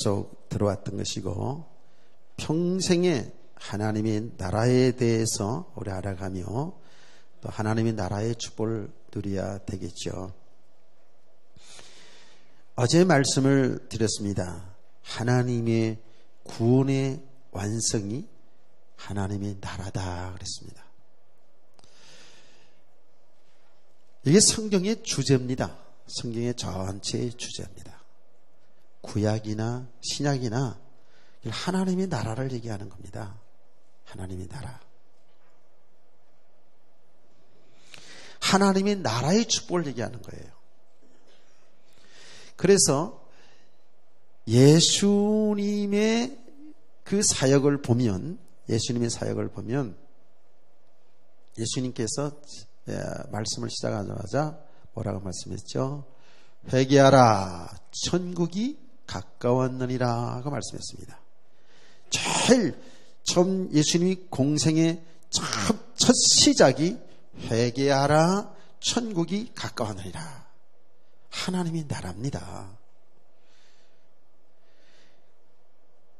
쭉 들어왔던 것이고, 평생에 하나님의 나라에 대해서 우리 알아가며 또 하나님의 나라의 축복을 누려야 되겠죠. 어제 말씀을 드렸습니다. 하나님의 구원의 완성이 하나님의 나라다 그랬습니다. 이게 성경의 주제입니다. 성경의 전체의 주제입니다. 구약이나 신약이나 하나님의 나라를 얘기하는 겁니다. 하나님의 나라. 하나님의 나라의 축복을 얘기하는 거예요. 그래서 예수님의 그 사역을 보면, 예수님께서 말씀을 시작하자마자 뭐라고 말씀했죠? 회개하라, 천국이 가까웠느니라 하고 말씀했습니다. 제일 처음 예수님이 공생의 첫 시작이 회개하라, 천국이 가까웠느니라. 하나님의 나라입니다.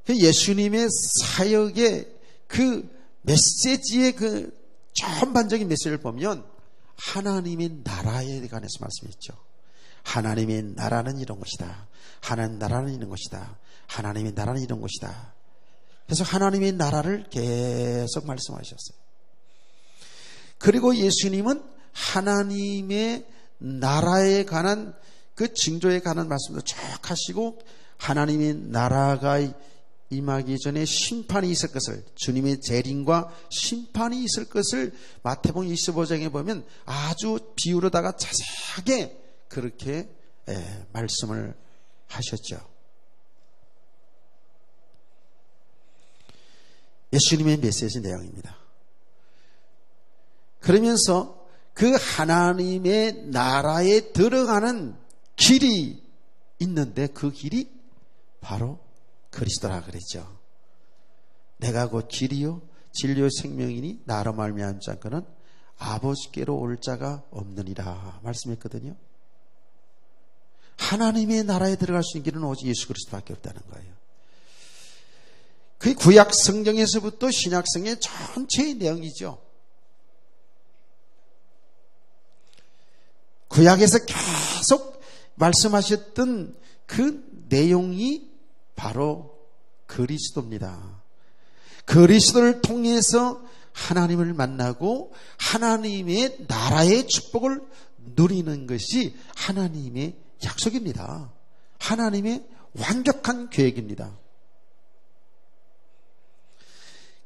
예수님의 사역의 그 메시지의 그 전반적인 메시지를 보면 하나님의 나라에 관해서 말씀했죠. 하나님의 나라는 이런 것이다. 하나님의 나라는 이런 것이다. 하나님의 나라는 이런 것이다. 그래서 하나님의 나라를 계속 말씀하셨어요. 그리고 예수님은 하나님의 나라에 관한 그 징조에 관한 말씀도 쭉 하시고, 하나님의 나라가 임하기 전에 심판이 있을 것을, 주님의 재림과 심판이 있을 것을 마태복음 25장에 보면 아주 비유로다가 자세하게 그렇게 말씀을 하셨죠. 예수님의 메시지 내용입니다. 그러면서 그 하나님의 나라에 들어가는 길이 있는데 그 길이 바로 그리스도라 그랬죠. 내가 곧 길이요 진리요 생명이니 나로 말미암지 않고는 아버지께로 올 자가 없느니라 말씀했거든요. 하나님의 나라에 들어갈 수 있는 길은 오직 예수 그리스도밖에 없다는 거예요. 그 구약 성경에서부터 신약 성경의 전체의 내용이죠. 구약에서 계속 말씀하셨던 그 내용이 바로 그리스도입니다. 그리스도를 통해서 하나님을 만나고 하나님의 나라의 축복을 누리는 것이 하나님의 약속입니다. 하나님의 완벽한 계획입니다.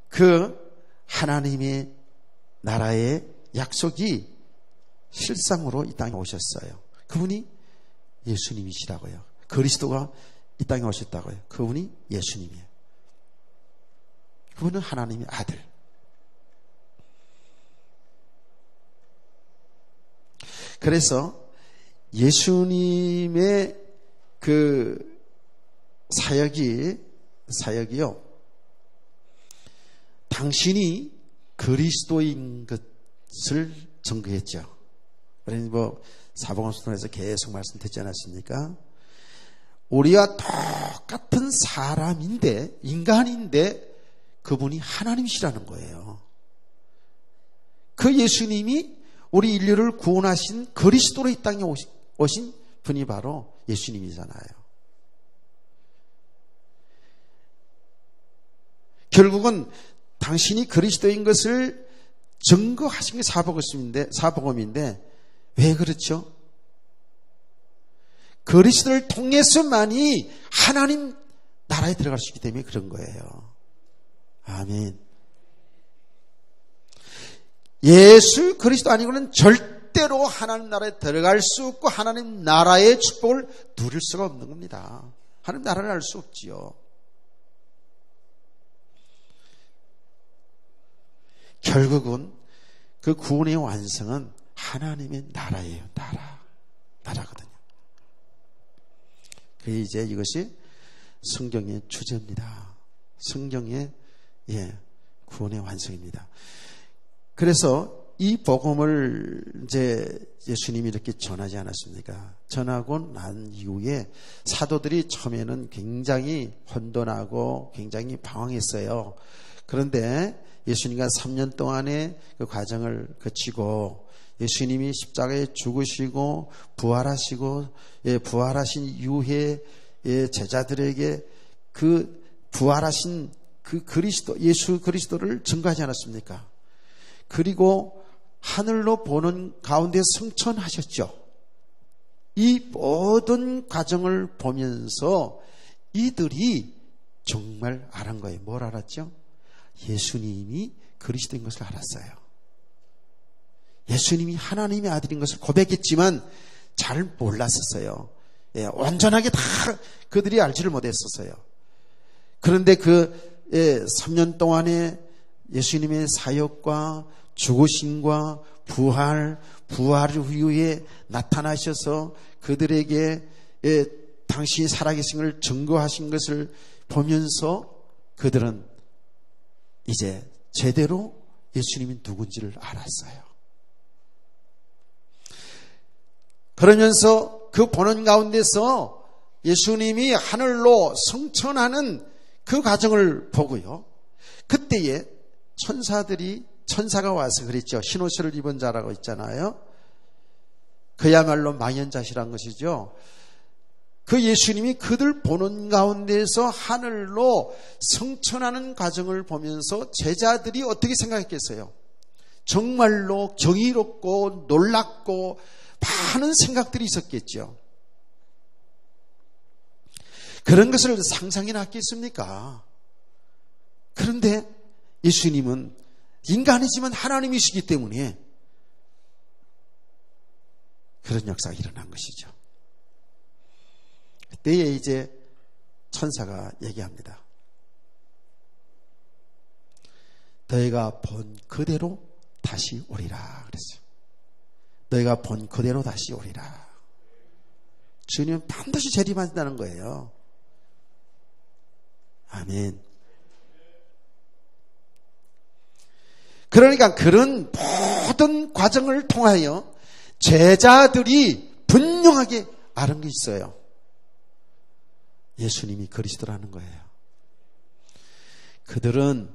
그 하나님의 나라의 약속이 실상으로 이 땅에 오셨어요. 그분이 예수님이시라고요. 그리스도가 이 땅에 오셨다고요. 그분이 예수님이에요. 그분은 하나님의 아들. 그래서 예수님의 그 사역이요. 당신이 그리스도인 것을 증거했죠. 그러니 사복음서에서 계속 말씀드리지 않았습니까? 우리와 똑같은 사람인데, 인간인데 그분이 하나님이시라는 거예요. 그 예수님이 우리 인류를 구원하신 그리스도로 이 땅에 오신 분이 바로 예수님이잖아요. 결국은 당신이 그리스도인 것을 증거하신 게 사복음인데 왜 그렇죠? 그리스도를 통해서만이 하나님 나라에 들어갈 수 있기 때문에 그런 거예요. 아멘. 예수 그리스도 아니고는 절대로 하나님 나라에 들어갈 수 없고 하나님 나라의 축복을 누릴 수가 없는 겁니다. 하나님 나라를 알 수 없지요. 결국은 그 구원의 완성은 하나님의 나라예요. 나라거든요. 그래서 이제 이것이 성경의 주제입니다. 성경의 구원의 완성입니다. 그래서 이 복음을 이제 예수님이 이렇게 전하지 않았습니까? 전하고 난 이후에 사도들이 처음에는 굉장히 혼돈하고 굉장히 방황했어요. 그런데 예수님과 3년 동안의 그 과정을 거치고 예수님이 십자가에 죽으시고 부활하시고, 부활하신 이후에 제자들에게 그 부활하신 그 그리스도, 예수 그리스도를 증거하지 않았습니까? 그리고 하늘로 보는 가운데 승천하셨죠. 이 모든 과정을 보면서 이들이 정말 알은 거예요. 뭘 알았죠? 예수님이 그리스도인 것을 알았어요. 예수님이 하나님의 아들인 것을 고백했지만 잘 몰랐었어요. 온전하게 다 그들이 알지를 못했었어요. 그런데 그 3년 동안의 예수님의 사역과 죽으심과 부활 후에 나타나셔서 그들에게 당신이 살아계신 것을 증거하신 것을 보면서 그들은 이제 제대로 예수님이 누군지를 알았어요. 그러면서 그 보는 가운데서 예수님이 하늘로 승천하는 그 과정을 보고요. 그때에 천사가 와서 그랬죠. 흰옷을 입은 자라고 있잖아요. 그야말로 망연자실한 것이죠. 그 예수님이 그들 보는 가운데서 하늘로 승천하는 과정을 보면서 제자들이 어떻게 생각했겠어요? 정말로 경이롭고 놀랍고 많은 생각들이 있었겠죠. 그런 것을 상상이나 했겠습니까? 그런데 예수님은 인간이지만 하나님이시기 때문에 그런 역사가 일어난 것이죠. 그때에 이제 천사가 얘기합니다. 너희가 본 그대로 다시 오리라 그랬어요. 너희가 본 그대로 다시 오리라. 주님은 반드시 재림하신다는 거예요. 아멘. 그러니까 그런 모든 과정을 통하여 제자들이 분명하게 아는 게 있어요. 예수님이 그리스도라는 거예요. 그들은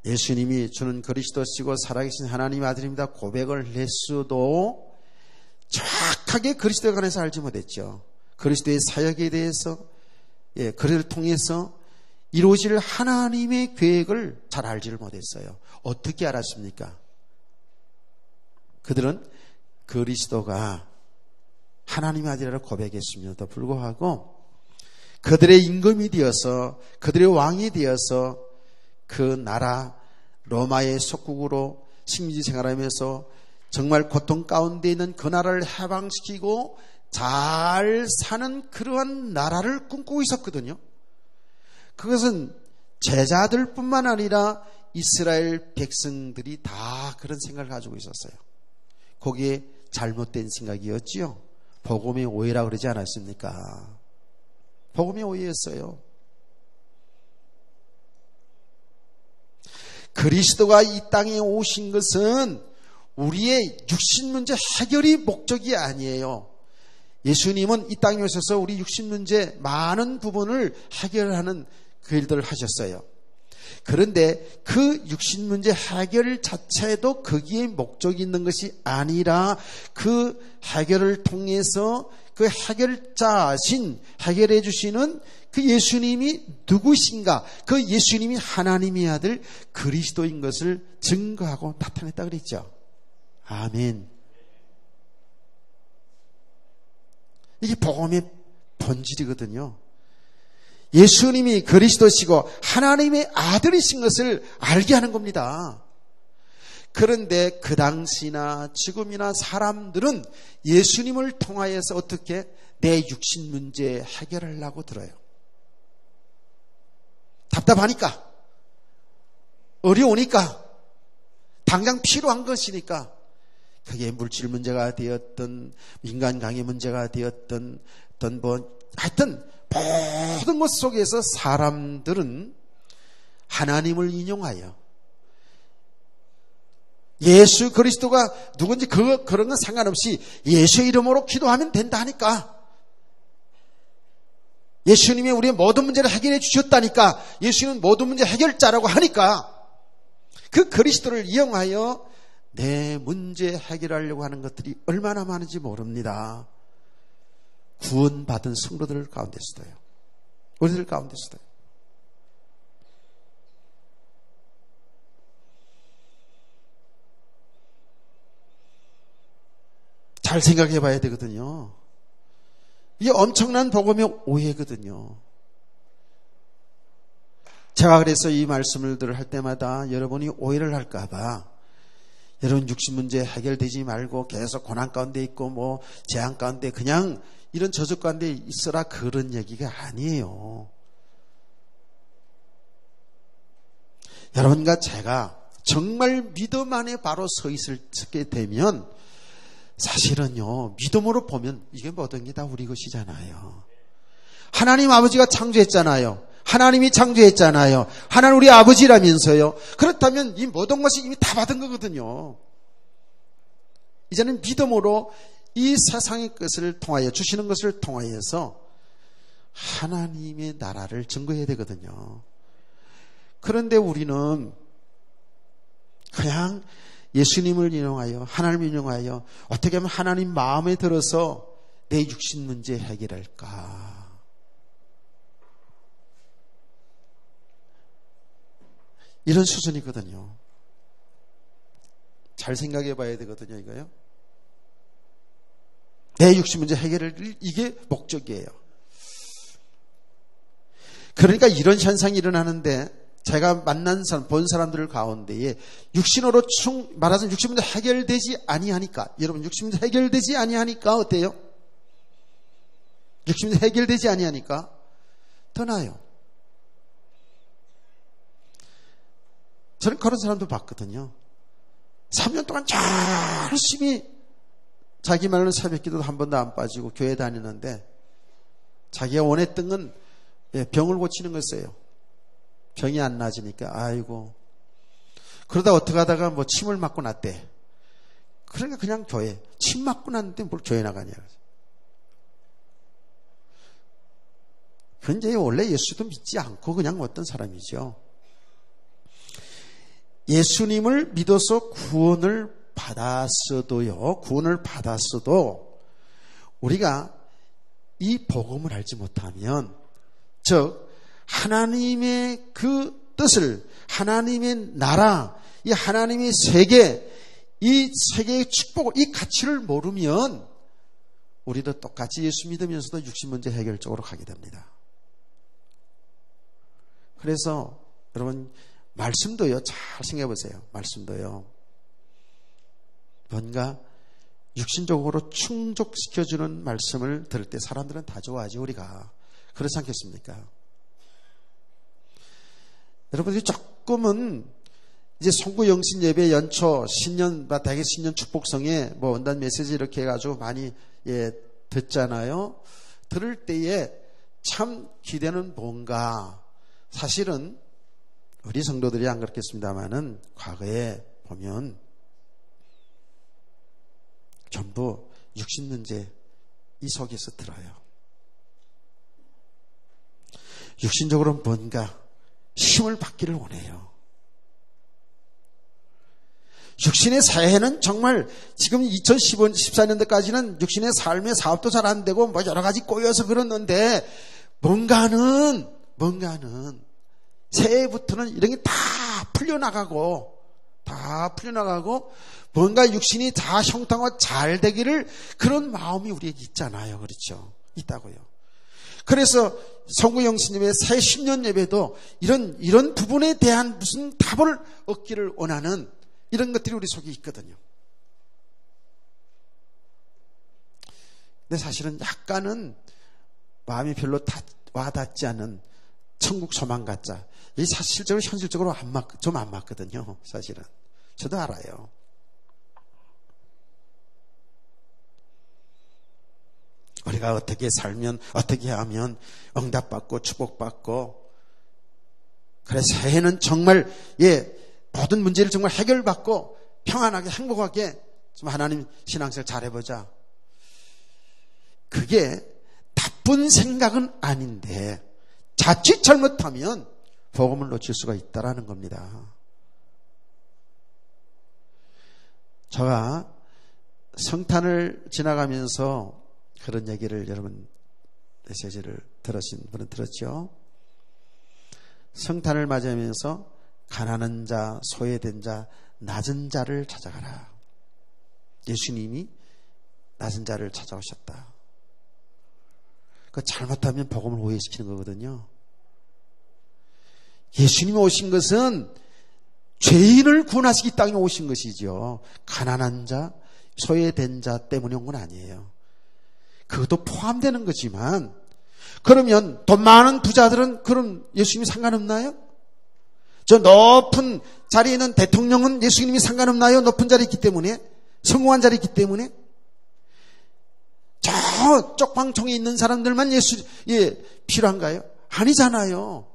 예수님이 주는 그리스도시고 살아계신 하나님의 아들입니다 고백을 했어도 정확하게 그리스도에 관해서 알지 못했죠. 그리스도의 사역에 대해서, 그를 통해서 이루어질 하나님의 계획을 잘 알지를 못했어요. 어떻게 알았습니까? 그들은 그리스도가 하나님의 아들이라고 고백했음에도 불구하고 그들의 임금이 되어서, 그들의 왕이 되어서 그 나라 로마의 속국으로 식민지 생활하면서 정말 고통 가운데 있는 그 나라를 해방시키고 잘 사는 그러한 나라를 꿈꾸고 있었거든요. 그것은 제자들뿐만 아니라 이스라엘 백성들이 다 그런 생각을 가지고 있었어요. 거기에 잘못된 생각이었지요. 복음의 오해라고 그러지 않았습니까? 복음의 오해였어요. 그리스도가 이 땅에 오신 것은 우리의 육신 문제 해결이 목적이 아니에요. 예수님은 이 땅에 오셔서 우리 육신 문제 많은 부분을 해결하는 그 일들을 하셨어요. 그런데 그 육신 문제 해결 자체도 거기에 목적이 있는 것이 아니라 그 해결을 통해서 그 해결자신, 해결해 주시는 그 예수님이 누구신가? 그 예수님이 하나님의 아들 그리스도인 것을 증거하고 나타냈다 그랬죠. 아멘. 이게 복음의 본질이거든요. 예수님이 그리스도시고 하나님의 아들이신 것을 알게 하는 겁니다. 그런데 그 당시나 지금이나 사람들은 예수님을 통하여서 어떻게 내 육신 문제 해결하려고 들어요. 답답하니까, 어려우니까, 당장 필요한 것이니까, 그게 물질 문제가 되었든 인간관계 문제가 되었든 하여튼 모든 것 속에서 사람들은 하나님을 인용하여 예수 그리스도가 누군지 그런 건 상관없이 예수 이름으로 기도하면 된다 하니까. 예수님이 우리의 모든 문제를 해결해 주셨다니까. 예수님은 모든 문제 해결자라고 하니까 그 그리스도를 이용하여 내 문제 해결하려고 하는 것들이 얼마나 많은지 모릅니다. 구원받은 성도들 가운데서도요. 우리들 가운데서도요. 잘 생각해 봐야 되거든요. 이게 엄청난 복음의 오해거든요. 제가 그래서 이 말씀을 할 때마다 여러분이 오해를 할까봐 여러분 육신 문제 해결되지 말고 계속 고난 가운데 있고 뭐 재앙 가운데 그냥 이런 저주 가운데 있어라 그런 얘기가 아니에요. 여러분과 제가 정말 믿음 안에 바로 서게 되면 사실은요, 믿음으로 보면 이게 모든 게 다 우리 것이잖아요. 하나님 아버지가 창조했잖아요. 하나님이 창조했잖아요. 하나님 우리 아버지라면서요. 그렇다면 이 모든 것이 이미 다 받은 거거든요. 이제는 믿음으로 이 세상의 것을 통하여 주시는 것을 통하여서 하나님의 나라를 증거해야 되거든요. 그런데 우리는 그냥 예수님을 인용하여 하나님을 인용하여 어떻게 하면 하나님 마음에 들어서 내 육신 문제 해결할까? 이런 수준이거든요. 잘 생각해 봐야 되거든요, 이거요. 내 육신 문제 해결을 이게 목적이에요. 그러니까 이런 현상이 일어나는데 제가 만난 사람, 본 사람들 가운데에 육신으로 말하자면 육신 문제 해결되지 아니하니까 여러분 육신 문제 해결되지 아니하니까 어때요? 육신 문제 해결되지 아니하니까 떠나요. 저는 그런 사람도 봤거든요. 3년 동안 열심히 자기 말로는 새벽기도도 한 번도 안 빠지고 교회 다니는데 자기가 원했던 건 병을 고치는 거였어요. 병이 안 나아지니까 아이고 그러다 어떻게 하다가 뭐 침을 맞고 났대. 그러니까 그냥 교회 침 맞고 났는데 뭘 교회 나가냐. 그런데 원래 예수도 믿지 않고 그냥 어떤 사람이죠. 예수님을 믿어서 구원을 받았어도 우리가 이 복음을 알지 못하면 즉 하나님의 그 뜻을 하나님의 나라 이 하나님의 세계 이 세계의 축복 이 가치를 모르면 우리도 똑같이 예수 믿으면서도 육신 문제 해결 쪽으로 가게 됩니다. 그래서 여러분 말씀도요 잘 생각해 보세요. 말씀도요 뭔가 육신적으로 충족시켜주는 말씀을 들을 때 사람들은 다 좋아하죠. 우리가 그렇지 않겠습니까? 여러분들이 조금은 이제 송구영신 예배 연초 신년 대개 신년 축복성에 뭐 원단 메시지 이렇게 해가지고 많이 듣잖아요. 들을 때에 참 기대는 뭔가 사실은 우리 성도들이 안 그렇겠습니다만은 과거에 보면 전부 육신 문제 이 속에서 들어요. 육신적으로 뭔가 힘을 받기를 원해요. 육신의 사회는 정말 지금 2014년도까지는 육신의 삶의 사업도 잘 안 되고 뭐 여러 가지 꼬여서 그러는데 뭔가는 새해부터는 이런 게 다 풀려나가고 뭔가 육신이 다 형통하고 잘 되기를 그런 마음이 우리에게 있잖아요. 그렇죠? 있다고요. 그래서 성구영스님의 새 10년 예배도 이런 부분에 대한 무슨 답을 얻기를 원하는 이런 것들이 우리 속에 있거든요. 근데 사실은 약간은 마음이 별로 와닿지 않은 천국 소망 가짜. 이 사실적으로 현실적으로 좀 안 맞거든요. 사실은 저도 알아요. 우리가 어떻게 살면 어떻게 하면 응답받고 축복받고 그래서 새해는 정말 모든 문제를 정말 해결받고 평안하게 행복하게 좀 하나님 신앙생활 잘해보자. 그게 나쁜 생각은 아닌데 자칫 잘못하면 복음을 놓칠 수가 있다라는 겁니다. 제가 성탄을 지나가면서 그런 얘기를 여러분 메시지를 들으신 분은 들었죠? 성탄을 맞이하면서 가난한 자, 소외된 자, 낮은 자를 찾아가라. 예수님이 낮은 자를 찾아오셨다. 그 잘못하면 복음을 오해시키는 거거든요. 예수님이 오신 것은 죄인을 구원하시기 땅에 오신 것이죠. 가난한 자, 소외된 자 때문에 온 건 아니에요. 그것도 포함되는 거지만, 그러면 돈 많은 부자들은 그럼 예수님이 상관없나요? 저 높은 자리에 있는 대통령은 예수님이 상관없나요? 높은 자리에 있기 때문에, 성공한 자리에 있기 때문에. 저 쪽방통에 있는 사람들만 필요한가요? 아니잖아요.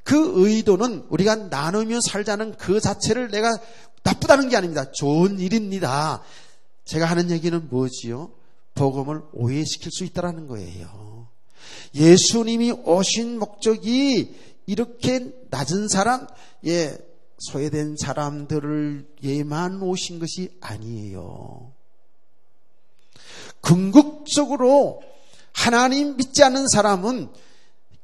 그 의도는 우리가 나누며 살자는 그 자체를 내가 나쁘다는 게 아닙니다. 좋은 일입니다. 제가 하는 얘기는 뭐지요? 복음을 오해시킬 수 있다는 거예요. 예수님이 오신 목적이 이렇게 낮은 사람, 소외된 사람들을예만 오신 것이 아니에요. 궁극적으로 하나님 믿지 않는 사람은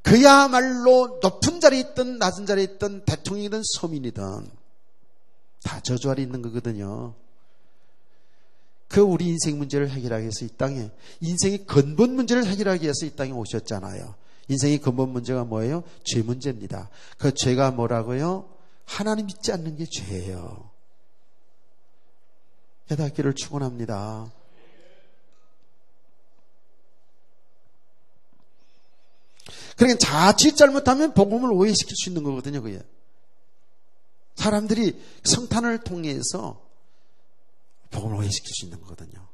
그야말로 높은 자리에 있든 낮은 자리에 있든 대통령이든 서민이든 다 저주 아래 있는 거거든요. 그 우리 인생 문제를 해결하기 위해서 이 땅에, 인생의 근본 문제를 해결하기 위해서 이 땅에 오셨잖아요. 인생의 근본 문제가 뭐예요? 죄 문제입니다. 그 죄가 뭐라고요? 하나님 믿지 않는 게 죄예요. 깨닫기를 축원합니다. 그러니까 자칫 잘못하면 복음을 오해시킬 수 있는 거거든요. 그게. 사람들이 성탄을 통해서 복음을 오해시킬 수 있는 거거든요.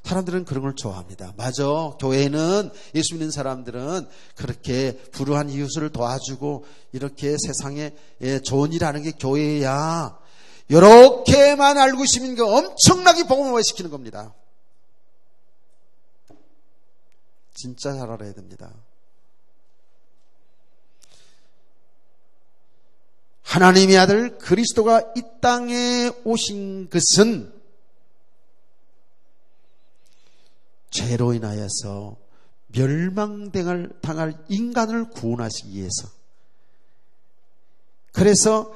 사람들은 그런 걸 좋아합니다. 맞아. 교회는, 예수 믿는 사람들은 그렇게 불우한 이웃을 도와주고 이렇게 세상에 좋은 일 하는 게 교회야. 이렇게만 알고 있으면 엄청나게 복음을 오해시키는 겁니다. 진짜 잘 알아야 됩니다. 하나님의 아들 그리스도가 이 땅에 오신 것은 죄로 인하여서 멸망당할 인간을 구원하시기 위해서, 그래서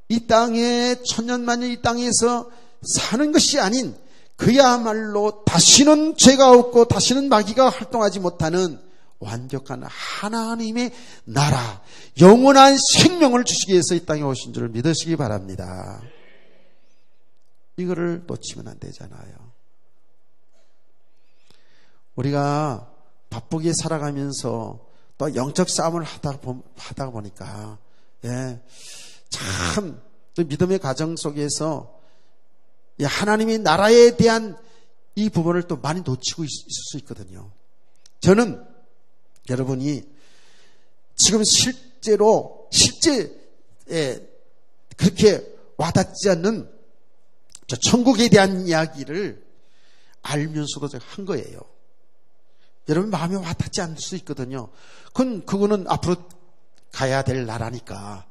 이 땅에 천년만년 이 땅에서 사는 것이 아닌 그야말로 다시는 죄가 없고 다시는 마귀가 활동하지 못하는 완벽한 하나님의 나라, 영원한 생명을 주시기 위해서 이 땅에 오신 줄 믿으시기 바랍니다. 이거를 놓치면 안 되잖아요. 우리가 바쁘게 살아가면서 또 영적 싸움을 하다 보니까 참 믿음의 과정 속에서 하나님의 나라에 대한 이 부분을 또 많이 놓치고 있을 수 있거든요. 저는 여러분이 지금 실제 그렇게 와닿지 않는 저 천국에 대한 이야기를 알면서도 제가 한 거예요. 여러분 마음에 와닿지 않을 수 있거든요. 그거는 앞으로 가야 될 나라니까.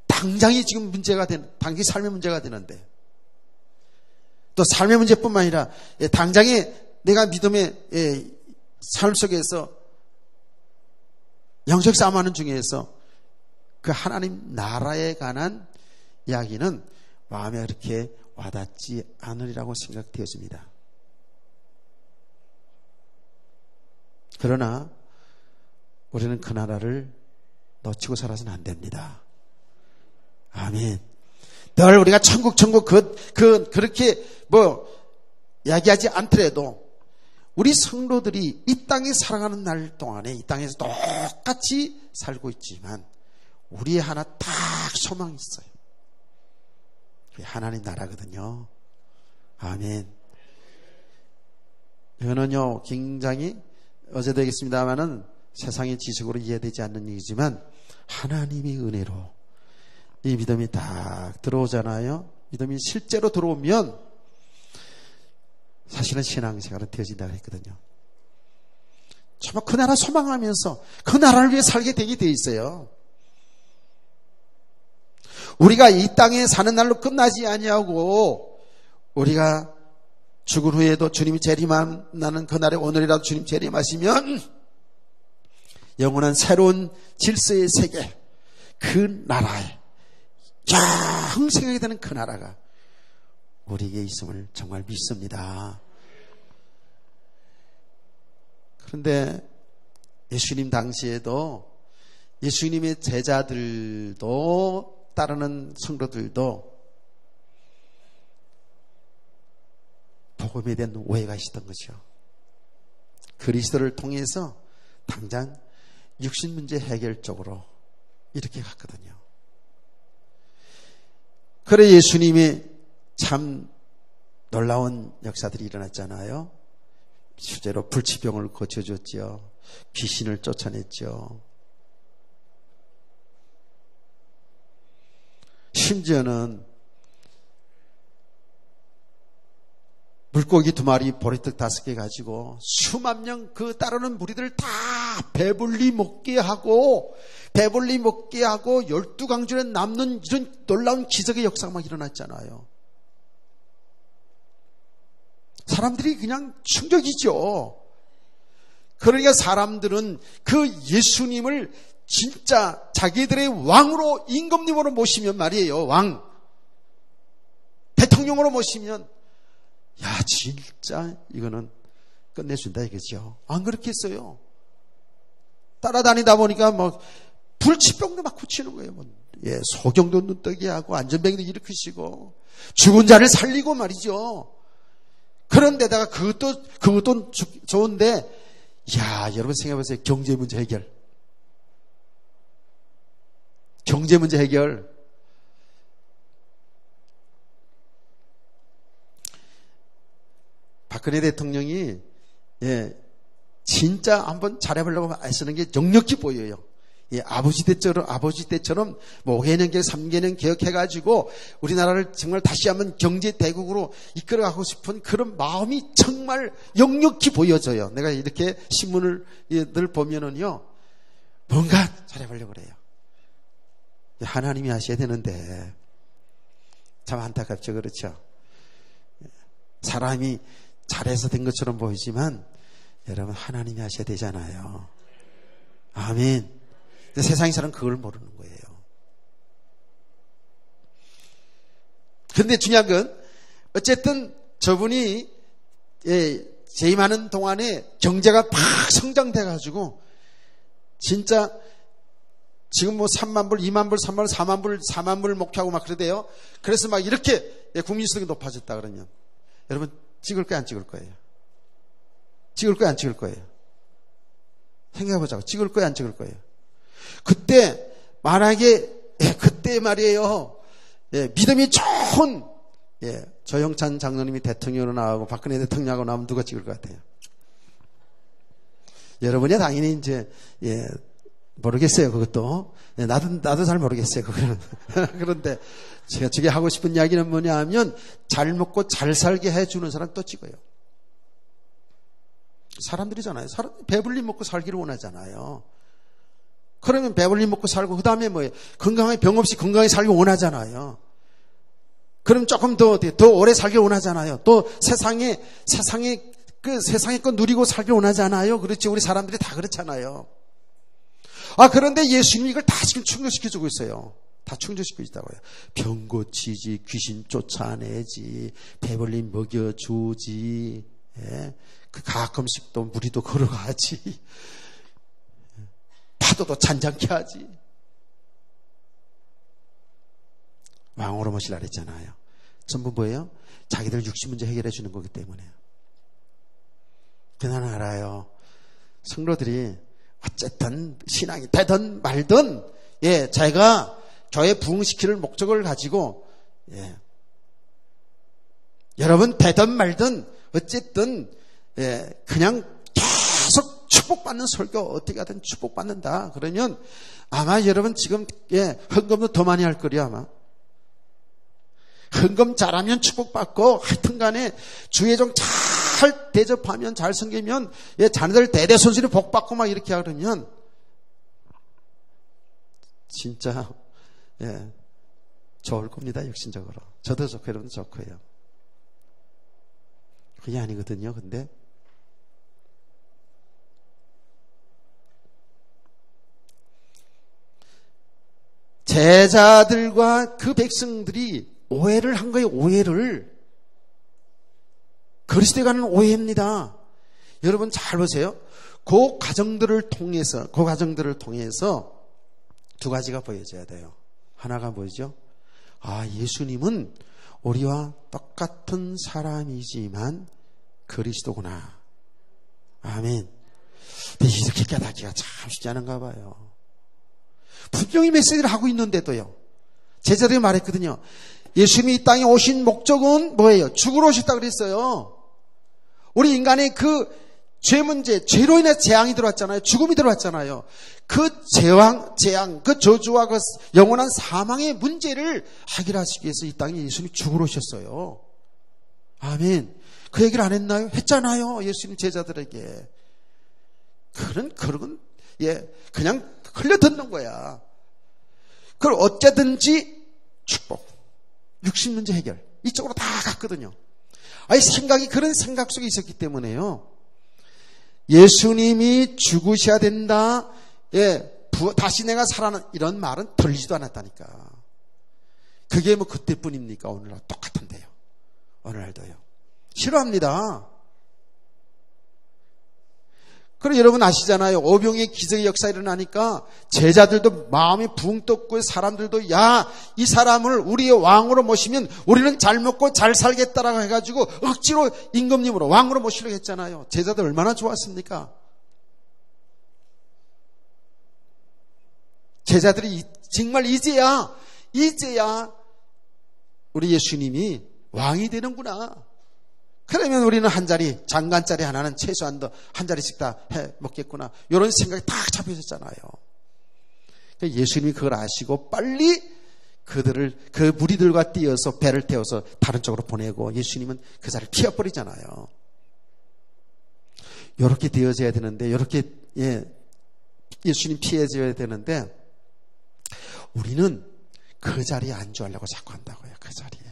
당장이 지금 당장 삶의 문제가 되는데, 또 삶의 문제뿐만 아니라 당장에 내가 믿음의 삶 속에서 영적 싸움하는 중에서 그 하나님 나라에 관한 이야기는 마음에 그렇게 와닿지 않으리라고 생각되어집니다. 그러나 우리는 그 나라를 놓치고 살아서는 안 됩니다. 아멘. 늘 우리가 천국 그렇게 이야기하지 않더라도 우리 성도들이 이 땅에 살아가는 날 동안에 이 땅에서 똑같이 살고 있지만 우리의 하나 딱 소망이 있어요. 그게 하나님 나라거든요. 아멘. 이거는요 굉장히 어제도 얘기했습니다마는 세상의 지식으로 이해되지 않는 얘기지만 하나님의 은혜로 이 믿음이 딱 들어오잖아요. 믿음이 실제로 들어오면 사실은 신앙생활은 되어진다고 했거든요. 정말 그 나라 소망하면서 그 나라를 위해 살게 되게 돼 있어요. 우리가 이 땅에 사는 날로 끝나지 아니하고 우리가 죽은 후에도 주님이 재림하는 그날에 오늘이라도 주님 재림하시면 영원한 새로운 질서의 세계, 그 나라에 영생하게 되는 그 나라가 우리에게 있음을 정말 믿습니다. 그런데 예수님 당시에도 예수님의 제자들도 따르는 성도들도 복음에 대한 오해가 있었던 거죠. 그리스도를 통해서 당장 육신 문제 해결 쪽으로 이렇게 갔거든요. 그래 예수님이 참 놀라운 역사들이 일어났잖아요. 실제로 불치병을 고쳐줬죠. 귀신을 쫓아냈죠. 심지어는 물고기 2마리, 보리떡 5개 가지고 수만 명 그 따르는 무리들을 다 배불리 먹게 하고 12강줄에 남는 이런 놀라운 기적의 역사가 막 일어났잖아요. 사람들이 그냥 충격이죠. 그러니까 사람들은 그 예수님을 진짜 자기들의 왕으로 임금님으로 모시면 말이에요. 왕. 대통령으로 모시면 야 진짜 이거는 끝내준다 이거죠. 안 그렇겠어요. 따라다니다 보니까 막 불치병도 막 고치는 거예요. 예, 소경도 눈뜨게 하고 안전병도 일으키시고 죽은 자를 살리고 말이죠. 그런데다가 그것도 좋은데 야 여러분 생각해보세요. 경제 문제 해결. 박근혜 대통령이 진짜 한번 잘해보려고 애쓰는 게 역력히 보여요. 아버지 때처럼 뭐 5개년 개혁, 3개년 개혁해가지고 우리나라를 정말 다시 한번 경제 대국으로 이끌어가고 싶은 그런 마음이 정말 역력히 보여져요. 내가 이렇게 신문을 늘 보면은요, 뭔가 잘해보려고 그래요. 하나님이 하셔야 되는데 참 안타깝죠, 그렇죠? 사람이 잘해서 된 것처럼 보이지만 여러분 하나님이 하셔야 되잖아요. 아멘. 근데 세상의 사람은 그걸 모르는 거예요. 그런데 중요한 건 어쨌든 저분이 재임하는 동안에 경제가 팍 성장돼가지고 진짜 지금 뭐 3만 불, 2만 불, 3만 불, 4만 불, 4만 불 목표하고 막 그러대요. 그래서 막 이렇게 국민소득이 높아졌다 그러면 여러분 찍을 거예요, 안 찍을 거예요? 찍을 거예요, 안 찍을 거예요? 생각해보자고. 찍을 거예요, 안 찍을 거예요? 그때 만약에 그때 말이에요. 믿음이 좋은 조영찬 장로님이 대통령으로 나오고 박근혜 대통령하고 나오면 누가 찍을 것 같아요? 여러분이 당연히 이제 모르겠어요. 그것도 나도 잘 모르겠어요. 그거는 그런데 제가 저게 하고 싶은 이야기는 뭐냐 하면 잘 먹고 잘 살게 해주는 사람 또 찍어요. 사람들이잖아요. 배불리 먹고 살기를 원하잖아요. 그러면 배불리 먹고 살고 그 다음에 뭐예요? 건강하게 병 없이 건강하게 살기 원하잖아요. 그럼 조금 더 오래 살기 원하잖아요. 또 세상에 거 누리고 살기 원하잖아요. 그렇지 우리 사람들이 다 그렇잖아요. 그런데 예수님이 이걸 다 지금 충족시켜주고 있어요. 다 충족시키고 있다고요. 병 고치지, 귀신 쫓아내지, 배불리 먹여주지, 그 가끔씩 또 무리도 걸어가지, 파도도 잔잔케 하지. 왕으로 모시라 그랬잖아요. 전부 뭐예요? 자기들 육신 문제 해결해 주는 거기 때문에. 나는 알아요. 성도들이 어쨌든 신앙이 되든 말든 자기가 교회 부흥시키는 목적을 가지고 여러분 되든 말든 어쨌든 그냥 계속 축복받는 설교 어떻게 하든 축복받는다. 그러면 아마 여러분 지금 헌금도 더 많이 할 거려 아마. 헌금 잘하면 축복받고 하여튼 간에 주의 종 잘 대접하면 잘 섬기면 자녀들 대대손손이 복받고 막 이렇게 하려면 진짜 좋을 겁니다. 육신적으로. 저도 좋고 여러분도 좋고요. 그게 아니거든요. 근데 제자들과 그 백성들이 오해를 한 거예요. 오해를. 그리스도에 관한 오해입니다. 여러분 잘 보세요. 그 과정들을 통해서 두 가지가 보여져야 돼요. 하나가 뭐죠? 예수님은 우리와 똑같은 사람이지만 그리스도구나. 아멘. 근데 이렇게 깨닫기가 참 쉽지 않은가 봐요. 분명히 메시지를 하고 있는데도요. 제자들이 말했거든요. 예수님이 이 땅에 오신 목적은 뭐예요? 죽으러 오셨다 그랬어요. 우리 인간의 그 죄 문제, 죄로 인해 재앙이 들어왔잖아요. 죽음이 들어왔잖아요. 그 재앙, 그 저주와 그 영원한 사망의 문제를 해결하시기 위해서 이 땅에 예수님이 죽으러 오셨어요. 아멘. 그 얘기를 안 했나요? 했잖아요. 예수님 제자들에게. 그런 그냥 흘려 듣는 거야. 그걸 어쨌든지 축복, 육신 문제 해결 이쪽으로 다 갔거든요. 그런 생각 속에 있었기 때문에요. 예수님이 죽으셔야 된다. 다시 내가 살아나 이런 말은 들리지도 않았다니까. 그게 뭐 그때뿐입니까? 오늘날 똑같은데요. 오늘날도요. 싫어합니다. 그럼 여러분 아시잖아요. 오병이의 기적의 역사 일어나니까 제자들도 마음이 붕 떴고 사람들도 이 사람을 우리의 왕으로 모시면 우리는 잘 먹고 잘 살겠다라고 해가지고 억지로 임금님으로 왕으로 모시려고 했잖아요. 제자들 얼마나 좋았습니까? 제자들이 정말 이제야 우리 예수님이 왕이 되는구나. 그러면 우리는 한 자리, 장관짜리 하나는 최소한 한 자리씩 다 해 먹겠구나. 이런 생각이 딱 잡혀졌잖아요. 예수님이 그걸 아시고 빨리 그 무리들과 띄어서 배를 태워서 다른 쪽으로 보내고 예수님은 그 자리를 피워버리잖아요. 이렇게 되어져야 되는데, 이렇게 예수님 피해져야 되는데, 우리는 그 자리에 안주하려고 자꾸 한다고요. 그 자리에.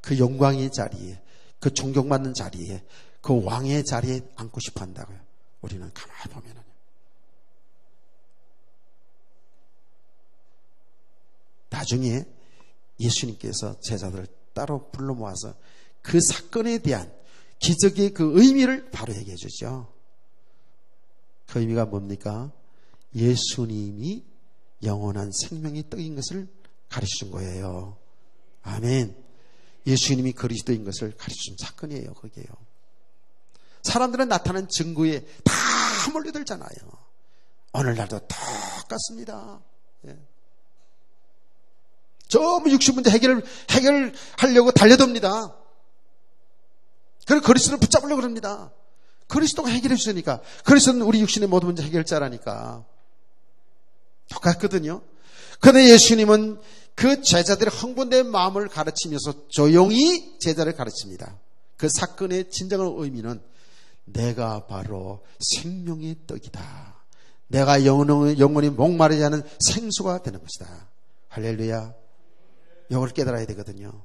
그 영광의 자리에. 그 존경받는 자리에, 그 왕의 자리에 앉고 싶어 한다고요. 우리는 가만히 보면은. 나중에 예수님께서 제자들을 따로 불러 모아서 그 사건에 대한 기적의 그 의미를 바로 얘기해 주죠. 그 의미가 뭡니까? 예수님이 영원한 생명의 떡인 것을 가르쳐 준 거예요. 아멘. 예수님이 그리스도인 것을 가르쳐준 사건이에요. 그게요. 사람들은 나타난 증거에 다 몰려들잖아요. 오늘날도 똑같습니다. 전부 육신 문제 해결하려고 달려듭니다. 그리고 그리스도를 붙잡으려고 합니다. 그리스도가 해결해 주시니까. 그리스도는 우리 육신의 모든 문제 해결자라니까. 똑같거든요. 그런데 예수님은 그 제자들의 흥분된 마음을 가르치면서 조용히 제자를 가르칩니다. 그 사건의 진정한 의미는 내가 바로 생명의 떡이다. 내가 영원히 목마르지 않은 생수가 되는 것이다. 할렐루야. 이걸 깨달아야 되거든요.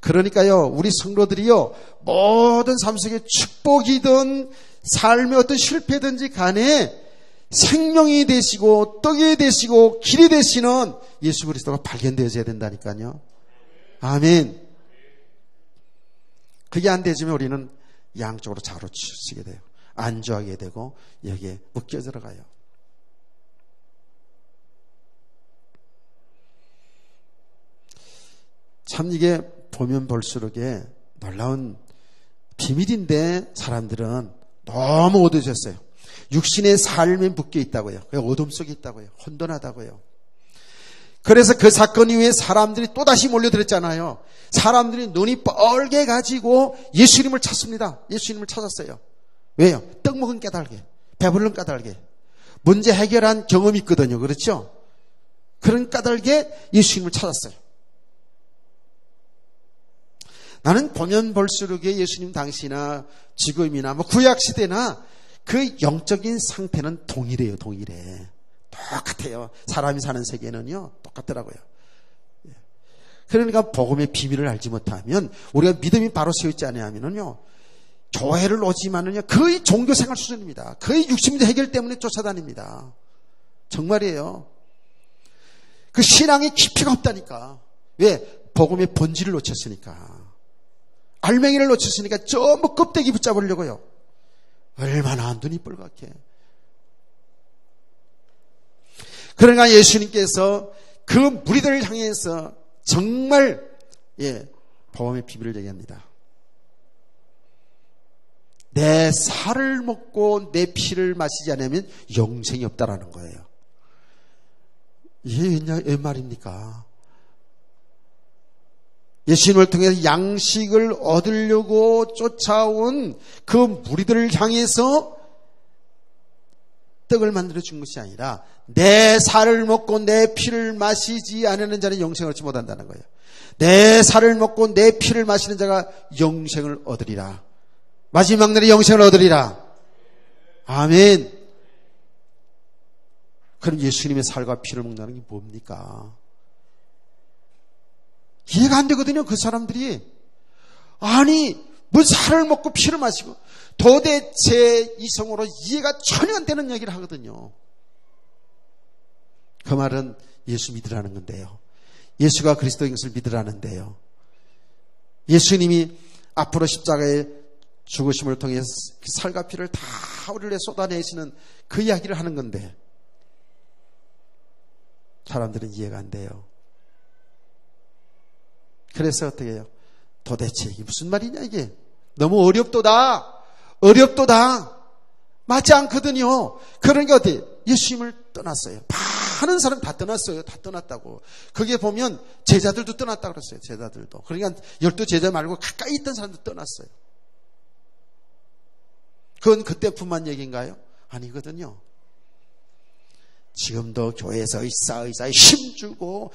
그러니까요, 우리 성도들이요, 모든 삶 속에 축복이든 삶의 어떤 실패든지 간에 생명이 되시고 떡이 되시고 길이 되시는 예수 그리스도가 발견되어져야 된다니까요. 아멘. 그게 안 되지만 우리는 양쪽으로 자로치게 돼요. 안주하게 되고 여기에 묶여 들어가요. 참 이게 보면 볼수록에 놀라운 비밀인데 사람들은 너무 어두워졌어요. 육신의 삶에 묶여 있다고요. 어둠 속에 있다고요. 혼돈하다고요. 그래서 그 사건 이후에 사람들이 또다시 몰려들었잖아요. 사람들이 눈이 뻘게 가지고 예수님을 찾습니다. 예수님을 찾았어요. 왜요? 떡 먹은 까닭에, 배부른 까닭에, 문제 해결한 경험이 있거든요. 그렇죠? 그런 까닭에 예수님을 찾았어요. 나는 보면 볼수록 예수님 당시나 지금이나 뭐 구약시대나 그 영적인 상태는 동일해요. 동일해. 똑같아요. 사람이 사는 세계는요. 똑같더라고요. 그러니까 복음의 비밀을 알지 못하면 우리가 믿음이 바로 세워있지 않으면요. 교회를 오지만은요. 거의 종교생활 수준입니다. 거의 육신문제 해결 때문에 쫓아다닙니다. 정말이에요. 그 신앙의 깊이가 없다니까. 왜? 복음의 본질을 놓쳤으니까. 알맹이를 놓쳤으니까 전부 껍데기 붙잡으려고요. 얼마나 눈이 뻘겋게. 그러니까 예수님께서 그 무리들을 향해서 정말 복음의 비밀을 얘기합니다. 내 살을 먹고 내 피를 마시지 않으면 영생이 없다라는 거예요. 이게 웬 말입니까? 예수님을 통해서 양식을 얻으려고 쫓아온 그 무리들을 향해서 떡을 만들어 준 것이 아니라 내 살을 먹고 내 피를 마시지 않는 자는 영생을 얻지 못한다는 거예요. 내 살을 먹고 내 피를 마시는 자가 영생을 얻으리라. 마지막 날에 영생을 얻으리라. 아멘. 그럼 예수님의 살과 피를 먹는다는 게 뭡니까? 이해가 안 되거든요. 그 사람들이. 아니 뭐 살을 먹고 피를 마시고 도대체 이성으로 이해가 전혀 안 되는 얘기를 하거든요. 그 말은 예수 믿으라는 건데요. 예수가 그리스도인 것을 믿으라는데요. 예수님이 앞으로 십자가의 죽으심을 통해 살과 피를 다 우리를 위해 쏟아내시는 그 이야기를 하는 건데 사람들은 이해가 안 돼요. 그래서 어떻게 해요? 도대체 이게 무슨 말이냐 이게. 너무 어렵도다. 맞지 않거든요. 그러니까 어떻게 예수님을 떠났어요. 많은 사람 다 떠났어요. 다 떠났다고. 거기에 보면 제자들도 떠났다고 그랬어요. 제자들도. 그러니까 12 제자 말고 가까이 있던 사람도 떠났어요. 그건 그때뿐만 얘기인가요? 아니거든요. 지금도 교회에서 의사 힘주고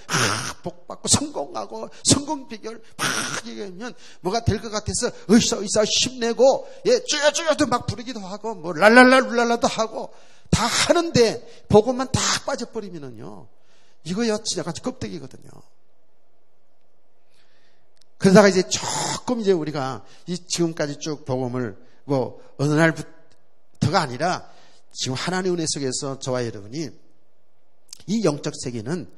복받고 성공하고 성공 비결 막 얘기하면 뭐가 될 것 같아서 의사 힘내고 쭈여쭈여도 막 부르기도 하고 뭐 랄랄랄랄라도 하고 다 하는데 복음만 다 빠져버리면은요 이거야 진짜 같이 껍데기거든요. 그러다가 이제 조금 이제 우리가 지금까지 쭉 복음을 뭐 어느 날부터가 아니라 지금 하나님의 은혜 속에서 저와 여러분이 이 영적 세계는